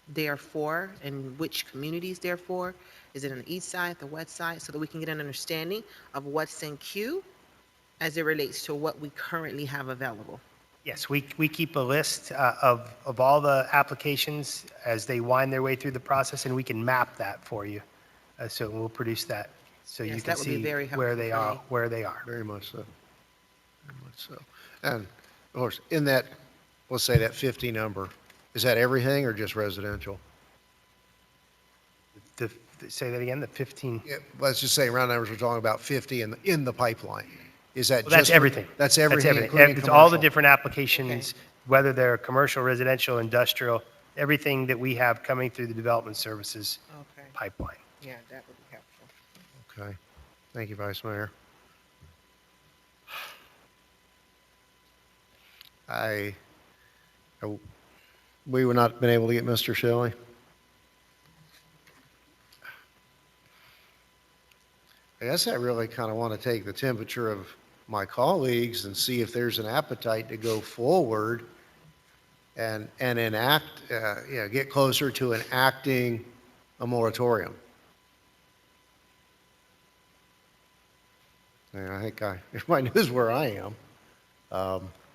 they're for and which communities they're for? Is it on the east side, the west side, so that we can get an understanding of what's in queue as it relates to what we currently have available? Yes, we keep a list of all the applications as they wind their way through the process, and we can map that for you. So we'll produce that, so you Yes, can that would be see very where helpful they for are, me. where they are. Very much so. Very much so. And of course, in that, let's say that 50 number, is that everything or just residential? The, say that again, the 15, Yeah, let's just say round numbers, we're talking about 50 in the pipeline. Is that well, that's just? everything. That's everything, everything. including It's all the commercial? different applications, whether they're commercial, residential, industrial, everything that we have coming through the development services Okay, pipeline. yeah, that would be helpful. Okay. Thank you, Vice Mayor. I, we would not been able to get Mr. Shelley. I guess I really kind of want to take the temperature of my colleagues and see if there's an appetite to go forward and enact, get closer to enacting a moratorium. And I think everybody knows where I am.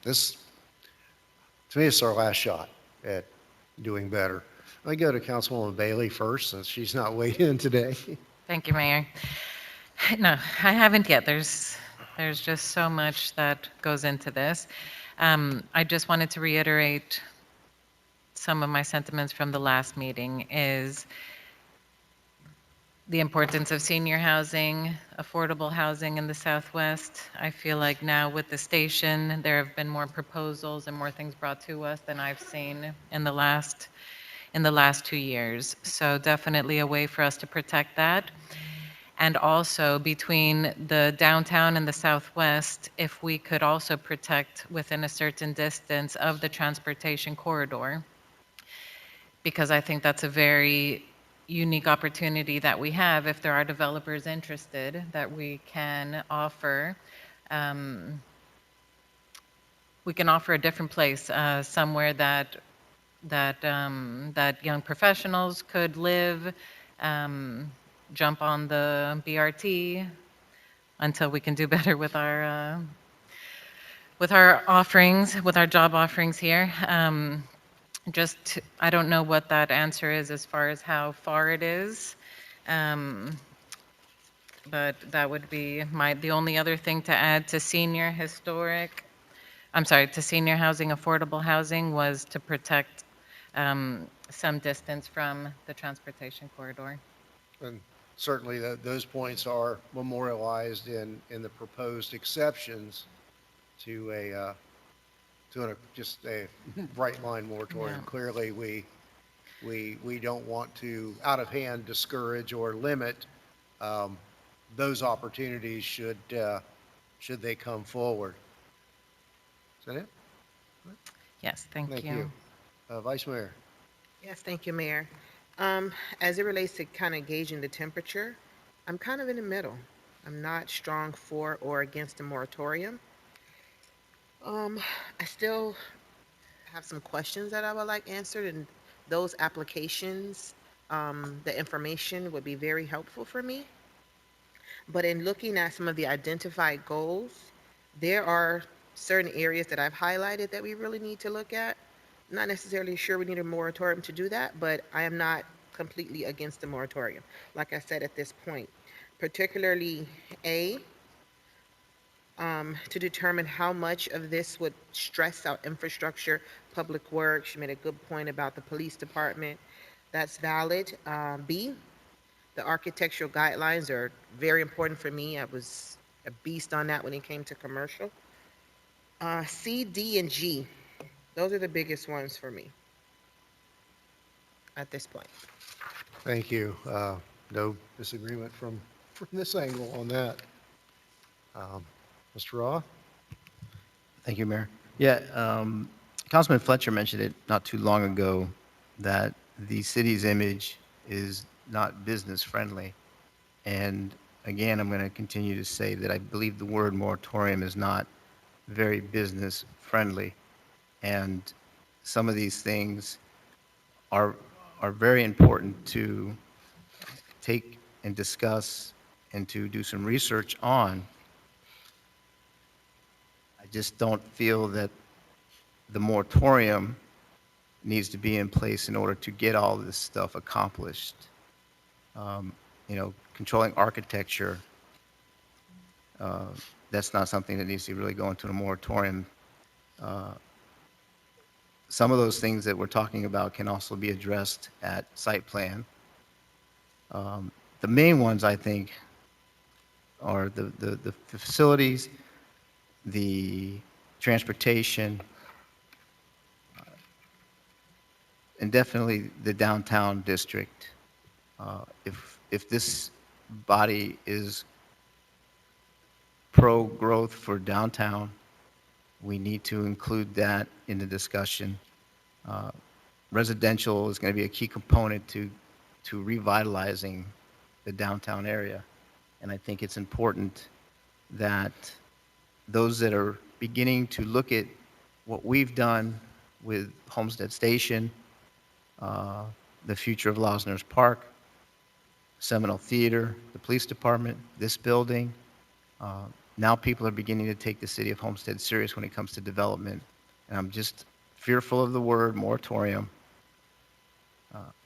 This, to me, it's our last shot at doing better. Let me go to Councilwoman Bailey first, since she's not weighed in today. Thank you, Mayor. No, I haven't yet. There's just so much that goes into this. I just wanted to reiterate some of my sentiments from the last meeting is the importance of senior housing, affordable housing in the Southwest. I feel like now with the station, there have been more proposals and more things brought to us than I've seen in the last 2 years. So definitely a way for us to protect that. And also between the downtown and the Southwest, if we could also protect within a certain distance of the transportation corridor, because I think that's a very unique opportunity that we have if there are developers interested that um, we can offer a different place, somewhere that young professionals could live, jump on the BRT until we can do better with our offerings, with our job offerings here. I don't know what that answer is as far as how far it is. Um, but that would be the only other thing to add to to senior housing, affordable housing, was to protect some distance from the transportation corridor. And certainly those points are memorialized in the proposed exceptions to just a bright line moratorium. Yeah. Clearly, we don't want to out of hand discourage or limit um, those opportunities should they come forward. Is that it? Yes, thank Thank you. you. Vice Mayor. Yes, thank you, Mayor. As it relates to kind of gauging the temperature, I'm kind of in the middle. I'm not strong for or against a moratorium. I still have some questions that I would like answered, and those applications, the information would be very helpful for me. But in looking at some of the identified goals, there are certain areas that I've highlighted that we really need to look at. Not necessarily sure we need a moratorium to do that, but I am not completely against the moratorium, like I said at this point. Particularly A, to determine how much of this would stress out infrastructure, public works. You made a good point about the police department. That's valid. B, the architectural guidelines are very important for me. I was a beast on that when it came to commercial. C, D, and G, those are the biggest ones for me at this point. Thank you. No disagreement from this angle on that. Um, Mr. Roth? Thank you, Mayor. Yeah, Councilman Fletcher mentioned it not too long ago that the city's image is not business friendly. And again, I'm going to continue to say that I believe the word moratorium is not very business friendly. And some of these things are, are very important to take and discuss and to do some research on. I just don't feel that the moratorium needs to be in place in order to get all this stuff accomplished. Controlling architecture, that's not something that needs to really go into a moratorium. Some of those things that we're talking about can also be addressed at site plan. The main ones, I think, are the facilities, the transportation, and definitely the downtown district. If this body is pro-growth for downtown, we need to include that in the discussion. Residential is going to be a key component to revitalizing the downtown area. And I think it's important that those that are beginning to look at what we've done, with Homestead Station, the future of Losner's Park, Seminole Theater, the police department, this building. Now people are beginning to take the city of Homestead serious when it comes to development. And I'm just fearful of the word moratorium.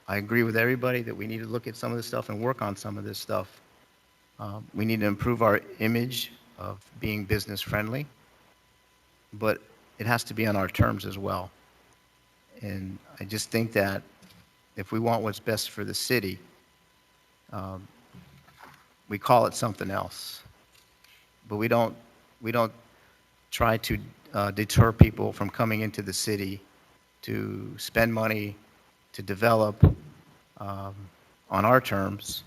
I agree with everybody that we need to look at some of this stuff and work on some of this stuff. We need to improve our image of being business friendly, but it has to be on our terms as well. And I just think that if we want what's best for the city, we call it something else. But we don't try to deter people from coming into the city to spend money to develop on our terms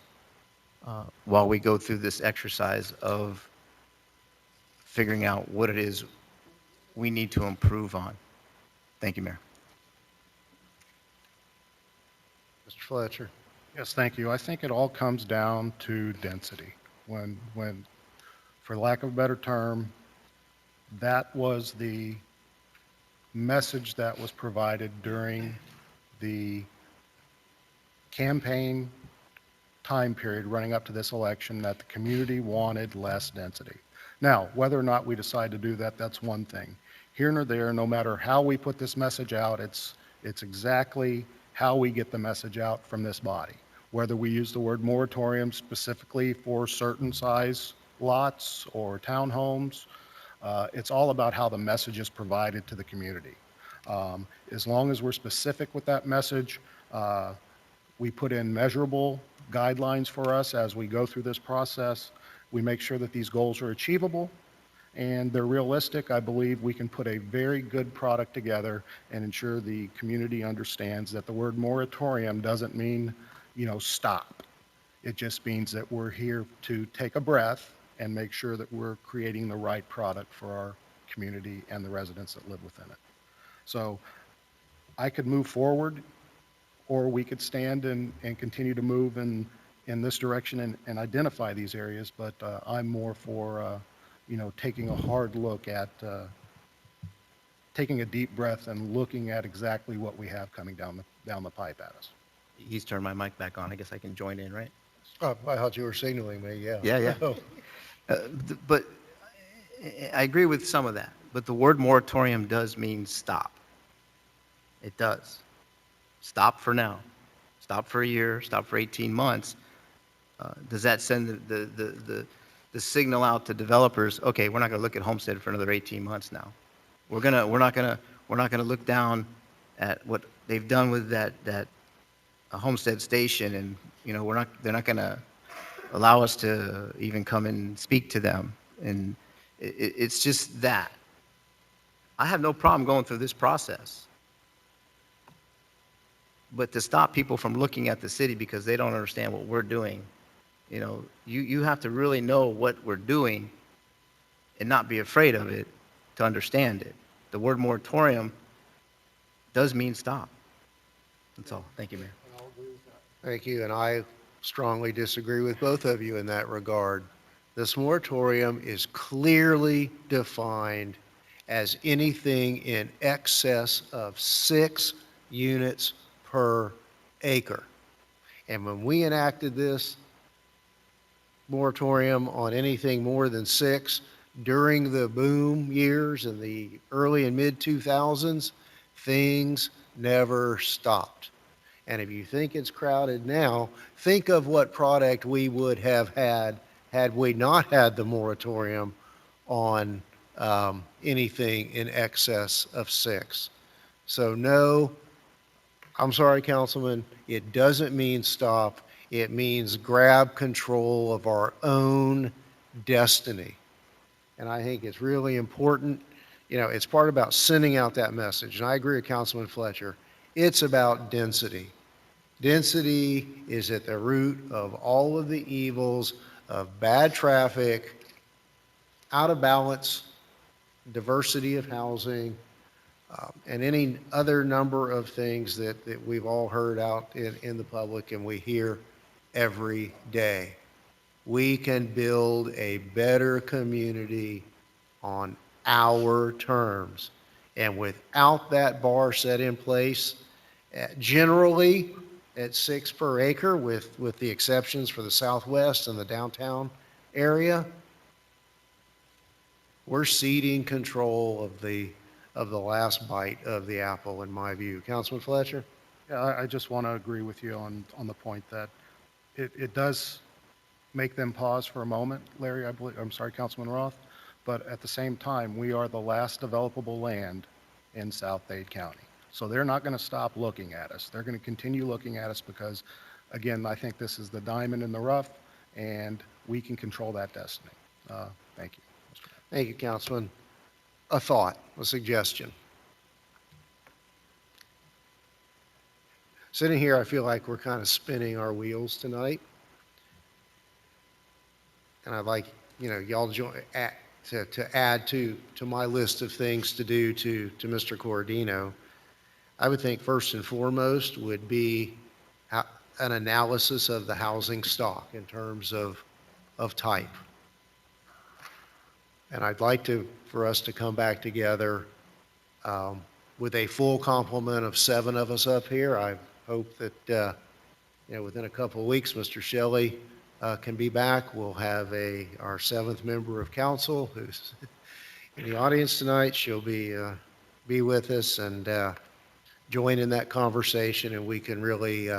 while we go through this exercise of figuring out what it is we need to improve on. Thank you, Mayor. Mr. Fletcher. Yes, thank you. I think it all comes down to density. When, for lack of a better term, that was the message that was provided during the campaign time period running up to this election, that the community wanted less density. Now, whether or not we decide to do that, that's one thing. Here nor there, no matter how we put this message out, it's exactly how we get the message out from this body. Whether we use the word moratorium specifically for certain size lots or townhomes, it's all about how the message is provided to the community. As long as we're specific with that message, we put in measurable guidelines for us as we go through this process. We make sure that these goals are achievable and they're realistic. I believe we can put a very good product together and ensure the community understands that the word moratorium doesn't mean, stop. It just means that we're here to take a breath and make sure that we're creating the right product for our community and the residents that live within it. So I could move forward, or we could stand and continue to move in this direction and identify these areas, but I'm more for, taking a hard look at, taking a deep breath and looking at exactly what we have coming down the pipe at us. He's turned my mic back on. I guess I can join in, right? Oh, I thought you were signaling me, yeah. Yeah, yeah. Oh, But I agree with some of that, but the word moratorium does mean stop. It does. Stop for now. Stop for a year, stop for 18 months. Does that send the signal out to developers, okay, we're not going to look at Homestead for another 18 months now. We're not going to look down at what they've done with that Homestead Station, and they're not going to allow us to even come and speak to them. And it's just that. I have no problem going through this process. But to stop people from looking at the city because they don't understand what we're doing, you have to really know what we're doing and not be afraid of it to understand it. The word moratorium does mean stop. That's all. Thank you, Mayor. thank you, and I strongly disagree with both of you in that regard. This moratorium is clearly defined as anything in excess of 6 units per acre. And when we enacted this moratorium on anything more than 6 during the boom years in the early and mid 2000s, things never stopped. And if you think it's crowded now, think of what product we would have had we not had the moratorium on anything in excess of 6. So no, I'm sorry, Councilman, it doesn't mean stop. It means grab control of our own destiny. And I think it's really important. It's part about sending out that message. And I agree with Councilman Fletcher. It's about density. Density is at the root of all of the evils of bad traffic, out of balance, diversity of housing, and any other number of things that we've all heard out in the public and we hear every day. We can build a better community on our terms. And without that bar set in place, generally at 6 per acre, with the exceptions for the southwest and the downtown area, we're ceding control of the last bite of the apple, in my view. Councilman Fletcher? Yeah, I just want to agree with you on the point that it does make them pause for a moment, Larry, I believe, I'm sorry, Councilman Roth, but at the same time, we are the last developable land in South Dade County. So they're not going to stop looking at us. They're going to continue looking at us because, again, I think this is the diamond in the rough, and we can control that destiny. Thank you. Thank you, Councilman. A thought, a suggestion. Sitting here, I feel like we're kind of spinning our wheels tonight. And I'd like, y'all to add to my list of things to do to Mr. Corradino. I would think first and foremost would be an analysis of the housing stock in terms of type. And I'd like for us to come back together with a full complement of 7 of us up here. I hope that, within a couple of weeks, Mr. Shelley can be back. We'll have our 7th member of council who's in the audience tonight. She'll be with us and join in that conversation, and we can really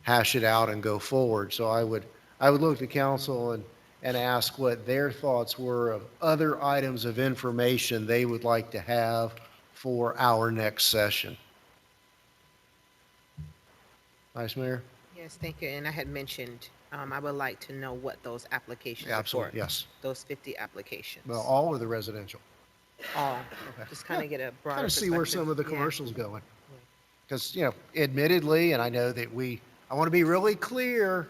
hash it out and go forward. So I would look to council and ask what their thoughts were of other items of information they would like to have for our next session. Vice Mayor? Yes, thank you. And I had mentioned, I would like to know what those applications are for. Absolutely, yes. Those 50 applications. Well, all or the residential? All. Just kind of get a broader Kind of see where perspective. some of the Yeah. commercial's going. Because, admittedly, and I know that I want to be really clear,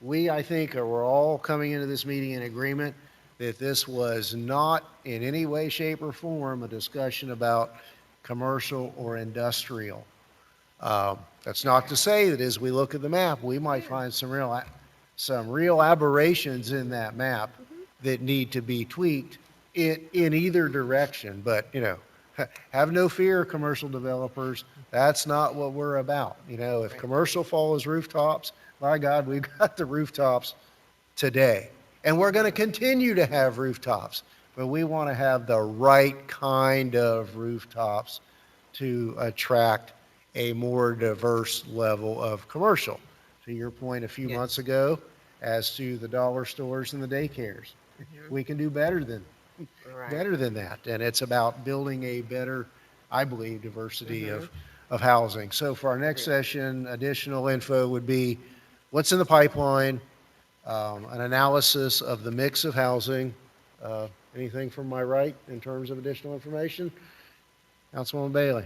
I think, we're all coming into this meeting in agreement that this was not in any way, shape, or form a discussion about commercial or industrial. That's not to say that as we look at the map, we might find some real aberrations in that map that need to be tweaked in either direction. But, have no fear, commercial developers. That's not what we're about. If commercial follows rooftops, my God, we've got the rooftops today. And we're going to continue to have rooftops, but we want to have the right kind of rooftops to attract a more diverse level of commercial. To your point a few months ago, as to the dollar stores and the daycares, we can do better than that. And it's about building a better, I believe, diversity of housing. So for our next session, additional info would be what's in the pipeline, an analysis of the mix of housing. Anything from my right in terms of additional information? Councilwoman Bailey.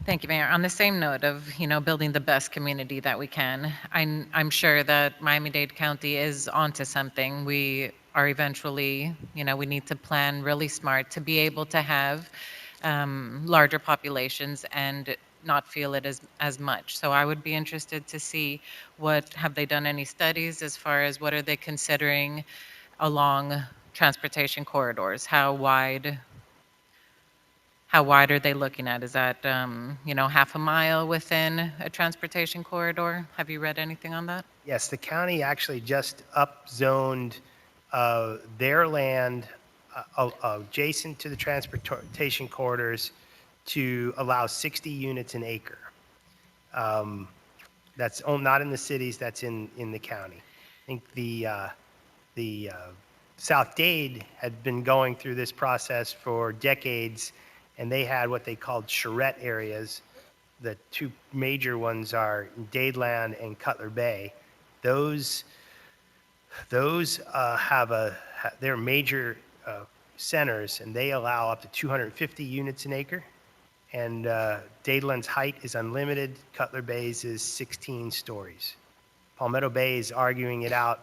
Thank you, Mayor. On the same note of, building the best community that we can, I'm sure that Miami-Dade County is onto something. We are eventually, we need to plan really smart to be able to have larger populations and not feel it as much. So I would be interested to see have they done any studies as far as what are they considering along transportation corridors? How wide are they looking at? Is that, half a mile within a transportation corridor? Have you read anything on that? Yes, the county actually just upzoned their land adjacent to the transportation corridors to allow 60 units an acre. That's not in the cities, that's in the county. I think the South Dade had been going through this process for decades, and they had what they called charrette areas. The 2 major ones are Dadeland and Cutler Bay. Those they're major centers, and they allow up to 250 units an acre. And Dadeland's height is unlimited. Cutler Bay's is 16 stories. Palmetto Bay is arguing it out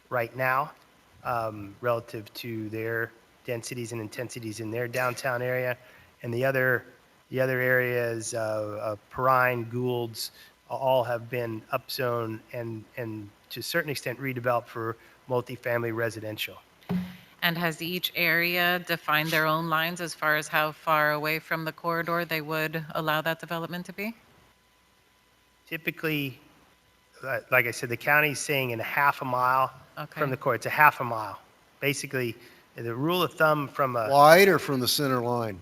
right now relative to their densities and intensities in their downtown area. And the other areas, Perrine, Gould's, all have been upzoned and to a certain extent redeveloped for multifamily residential. And has each area defined their own lines as far as how far away from the corridor they would allow that development to be? Typically, like I said, the county's saying in a half a mile from Okay. the core. It's a half a mile. Basically, the rule of thumb Wide or from the center line?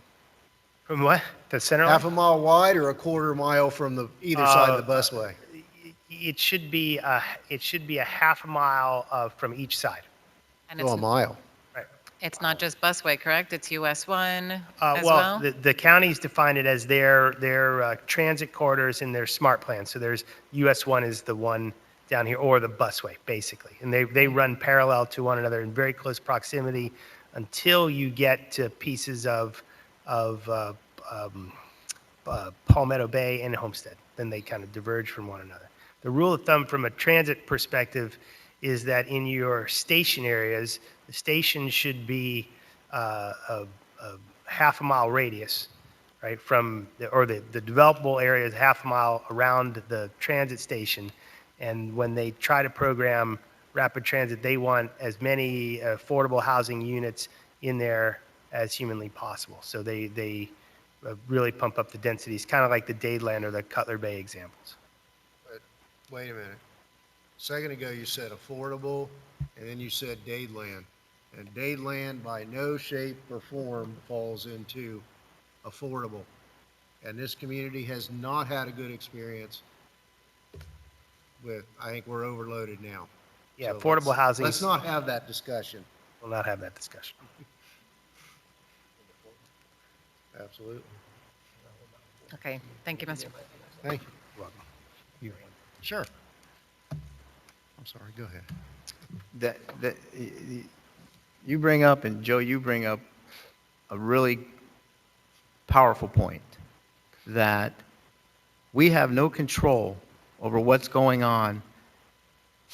from what? The center line? Half a mile wide or a quarter mile from the either side of the Uh, busway? It should be a half a mile from each side. And So a mile. Right. it's not just busway, correct? It's US 1 as Well, well? the counties define it as their transit corridors in their smart plan. So there's US 1 is the one down here, or the busway, basically. And they run parallel to one another in very close proximity until you get to pieces of Palmetto Bay and Homestead. Then they kind of diverge from one another. The rule of thumb from a transit perspective is that in your station areas, the station should be a half a mile radius, right, the developable area is half a mile around the transit station. And when they try to program rapid transit, they want as many affordable housing units in there as humanly possible. So they really pump up the densities, kind of like the Dadeland or the Cutler Bay examples. Wait a minute. A second ago, you said affordable, and then you said Dadeland. And Dadeland, by no shape or form, falls into affordable. And this community has not had a good experience with, I think we're overloaded now. Yeah, So affordable housing. Let's not have that discussion. We'll not have that discussion. Absolutely. Okay, thank you, Mr. Thank you. You're welcome. Sure. I'm sorry, go ahead. You bring up, and Joe, you bring up a really powerful point, that we have no control over what's going on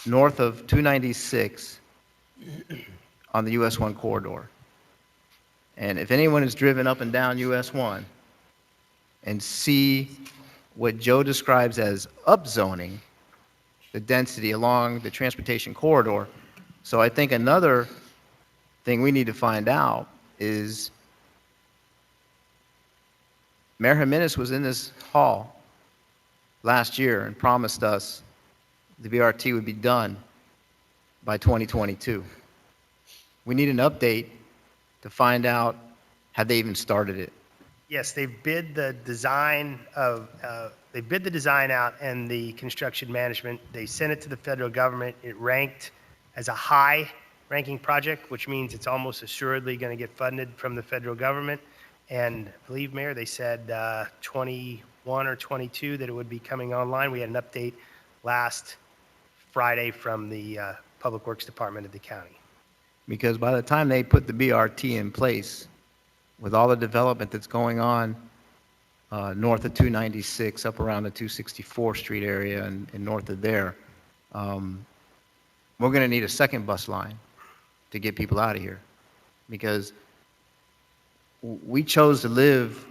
north of 296 on the US 1 corridor. And if anyone has driven up and down US 1 and see what Joe describes as upzoning, the density along the transportation corridor. So I think another thing we need to find out is Mayor Jimenez was in this hall last year and promised us the BRT would be done by 2022. We need an update to find out, have they even started it? Yes, they bid the design out and the construction management. They sent it to the federal government. It ranked as a high ranking project, which means it's almost assuredly going to get funded from the federal government. And I believe, Mayor, they said 21 or 22 that it would be coming online. We had an update last Friday from the Public Works Department of the county. Because by the time they put the BRT in place, with all the development that's going on north of 296, up around the 264th Street area and north of there, we're going to need a second bus line to get people out of here. Because we chose to live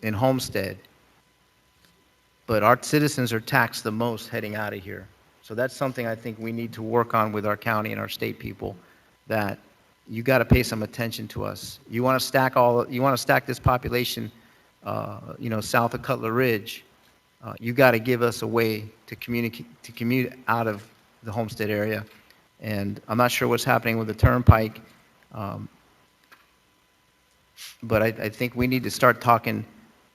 in Homestead, but our citizens are taxed the most heading out of here. So that's something I think we need to work on with our county and our state people, that you got to pay some attention to us. You want to stack this population, south of Cutler Ridge. You got to give us a way to commute out of the Homestead area. And I'm not sure what's happening with the turnpike, but I think we need to start talking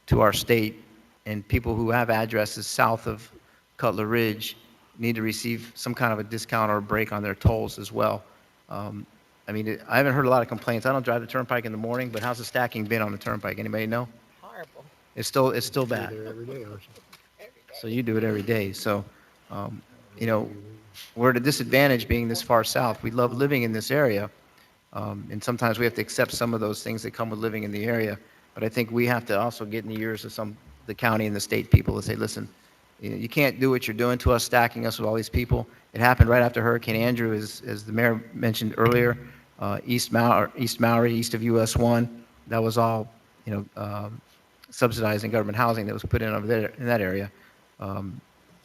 to our state, and people who have addresses south of Cutler Ridge need to receive some kind of a discount or a break on their tolls as well. I haven't heard a lot of complaints. I don't drive the turnpike in the morning, but how's the stacking been on the turnpike? Anybody know? Horrible. It's still You're bad. there every day, aren't you? So you do it every day. So, we're at a disadvantage being this far south. We love living in this area, and sometimes we have to accept some of those things that come with living in the area. But I think we have to also get in the ears of the county and the state people and say, listen, you can't do what you're doing to us, stacking us with all these people. It happened right after Hurricane Andrew, as the mayor mentioned earlier. East Maury, east of US 1, that was all, subsidizing government housing that was put in over there in that area.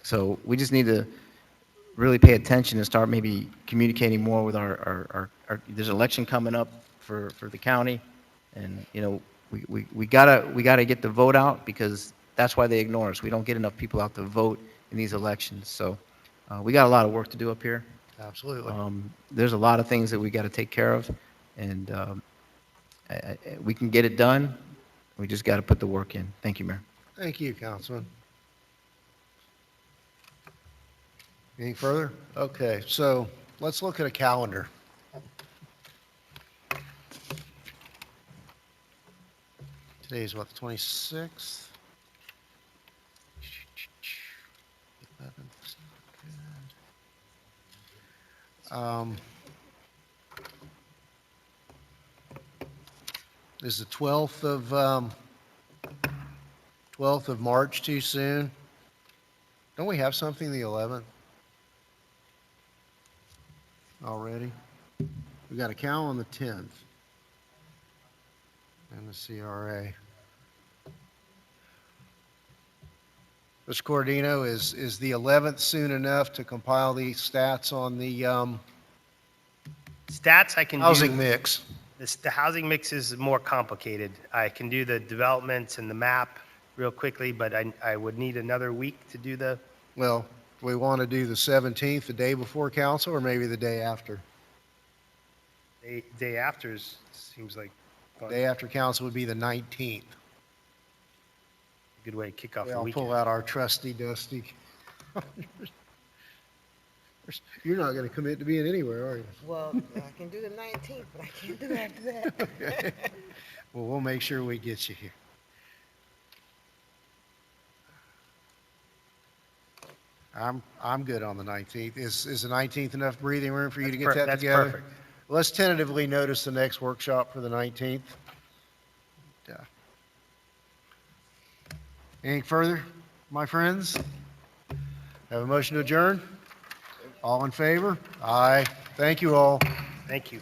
So we just need to really pay attention and start maybe communicating more with there's an election coming up for the county. And, we gotta get the vote out because that's why they ignore us. We don't get enough people out to vote in these elections. So, we got a lot of work to do up here. Absolutely. There's a lot of things that we got to take care of, and we can get it done. We just got to put the work in. Thank you, Mayor. Thank you, Councilman. Anything further? Okay, so let's look at a calendar. Today's what, the 26th? 11th. Is the 12th of March too soon? Don't we have something the 11th already? We got a cow on the 10th and the CRA. Mr. Cordino, is the 11th soon enough to compile the stats on the Stats I can do. housing mix? The housing mix is more complicated. I can do the developments and the map real quickly, but I would need another week to do the, Well, do we want to do the 17th, the day before council, or maybe the day after? day after seems like fun. Day after council would be the 19th. Good way to kick off We the all weekend. pull out our trusty dusty. You're not going to commit to being anywhere, are you? Well, I can do the 19th, but I can't do after that. Okay. Well, we'll make sure we get you here. I'm good on the 19th. Is the 19th enough breathing room for you to get that That's together? perfect. Let's tentatively notice the next workshop for the 19th. Yeah. Anything further, my friends? Have a motion to adjourn? All in favor? Aye. Thank you all. Thank you.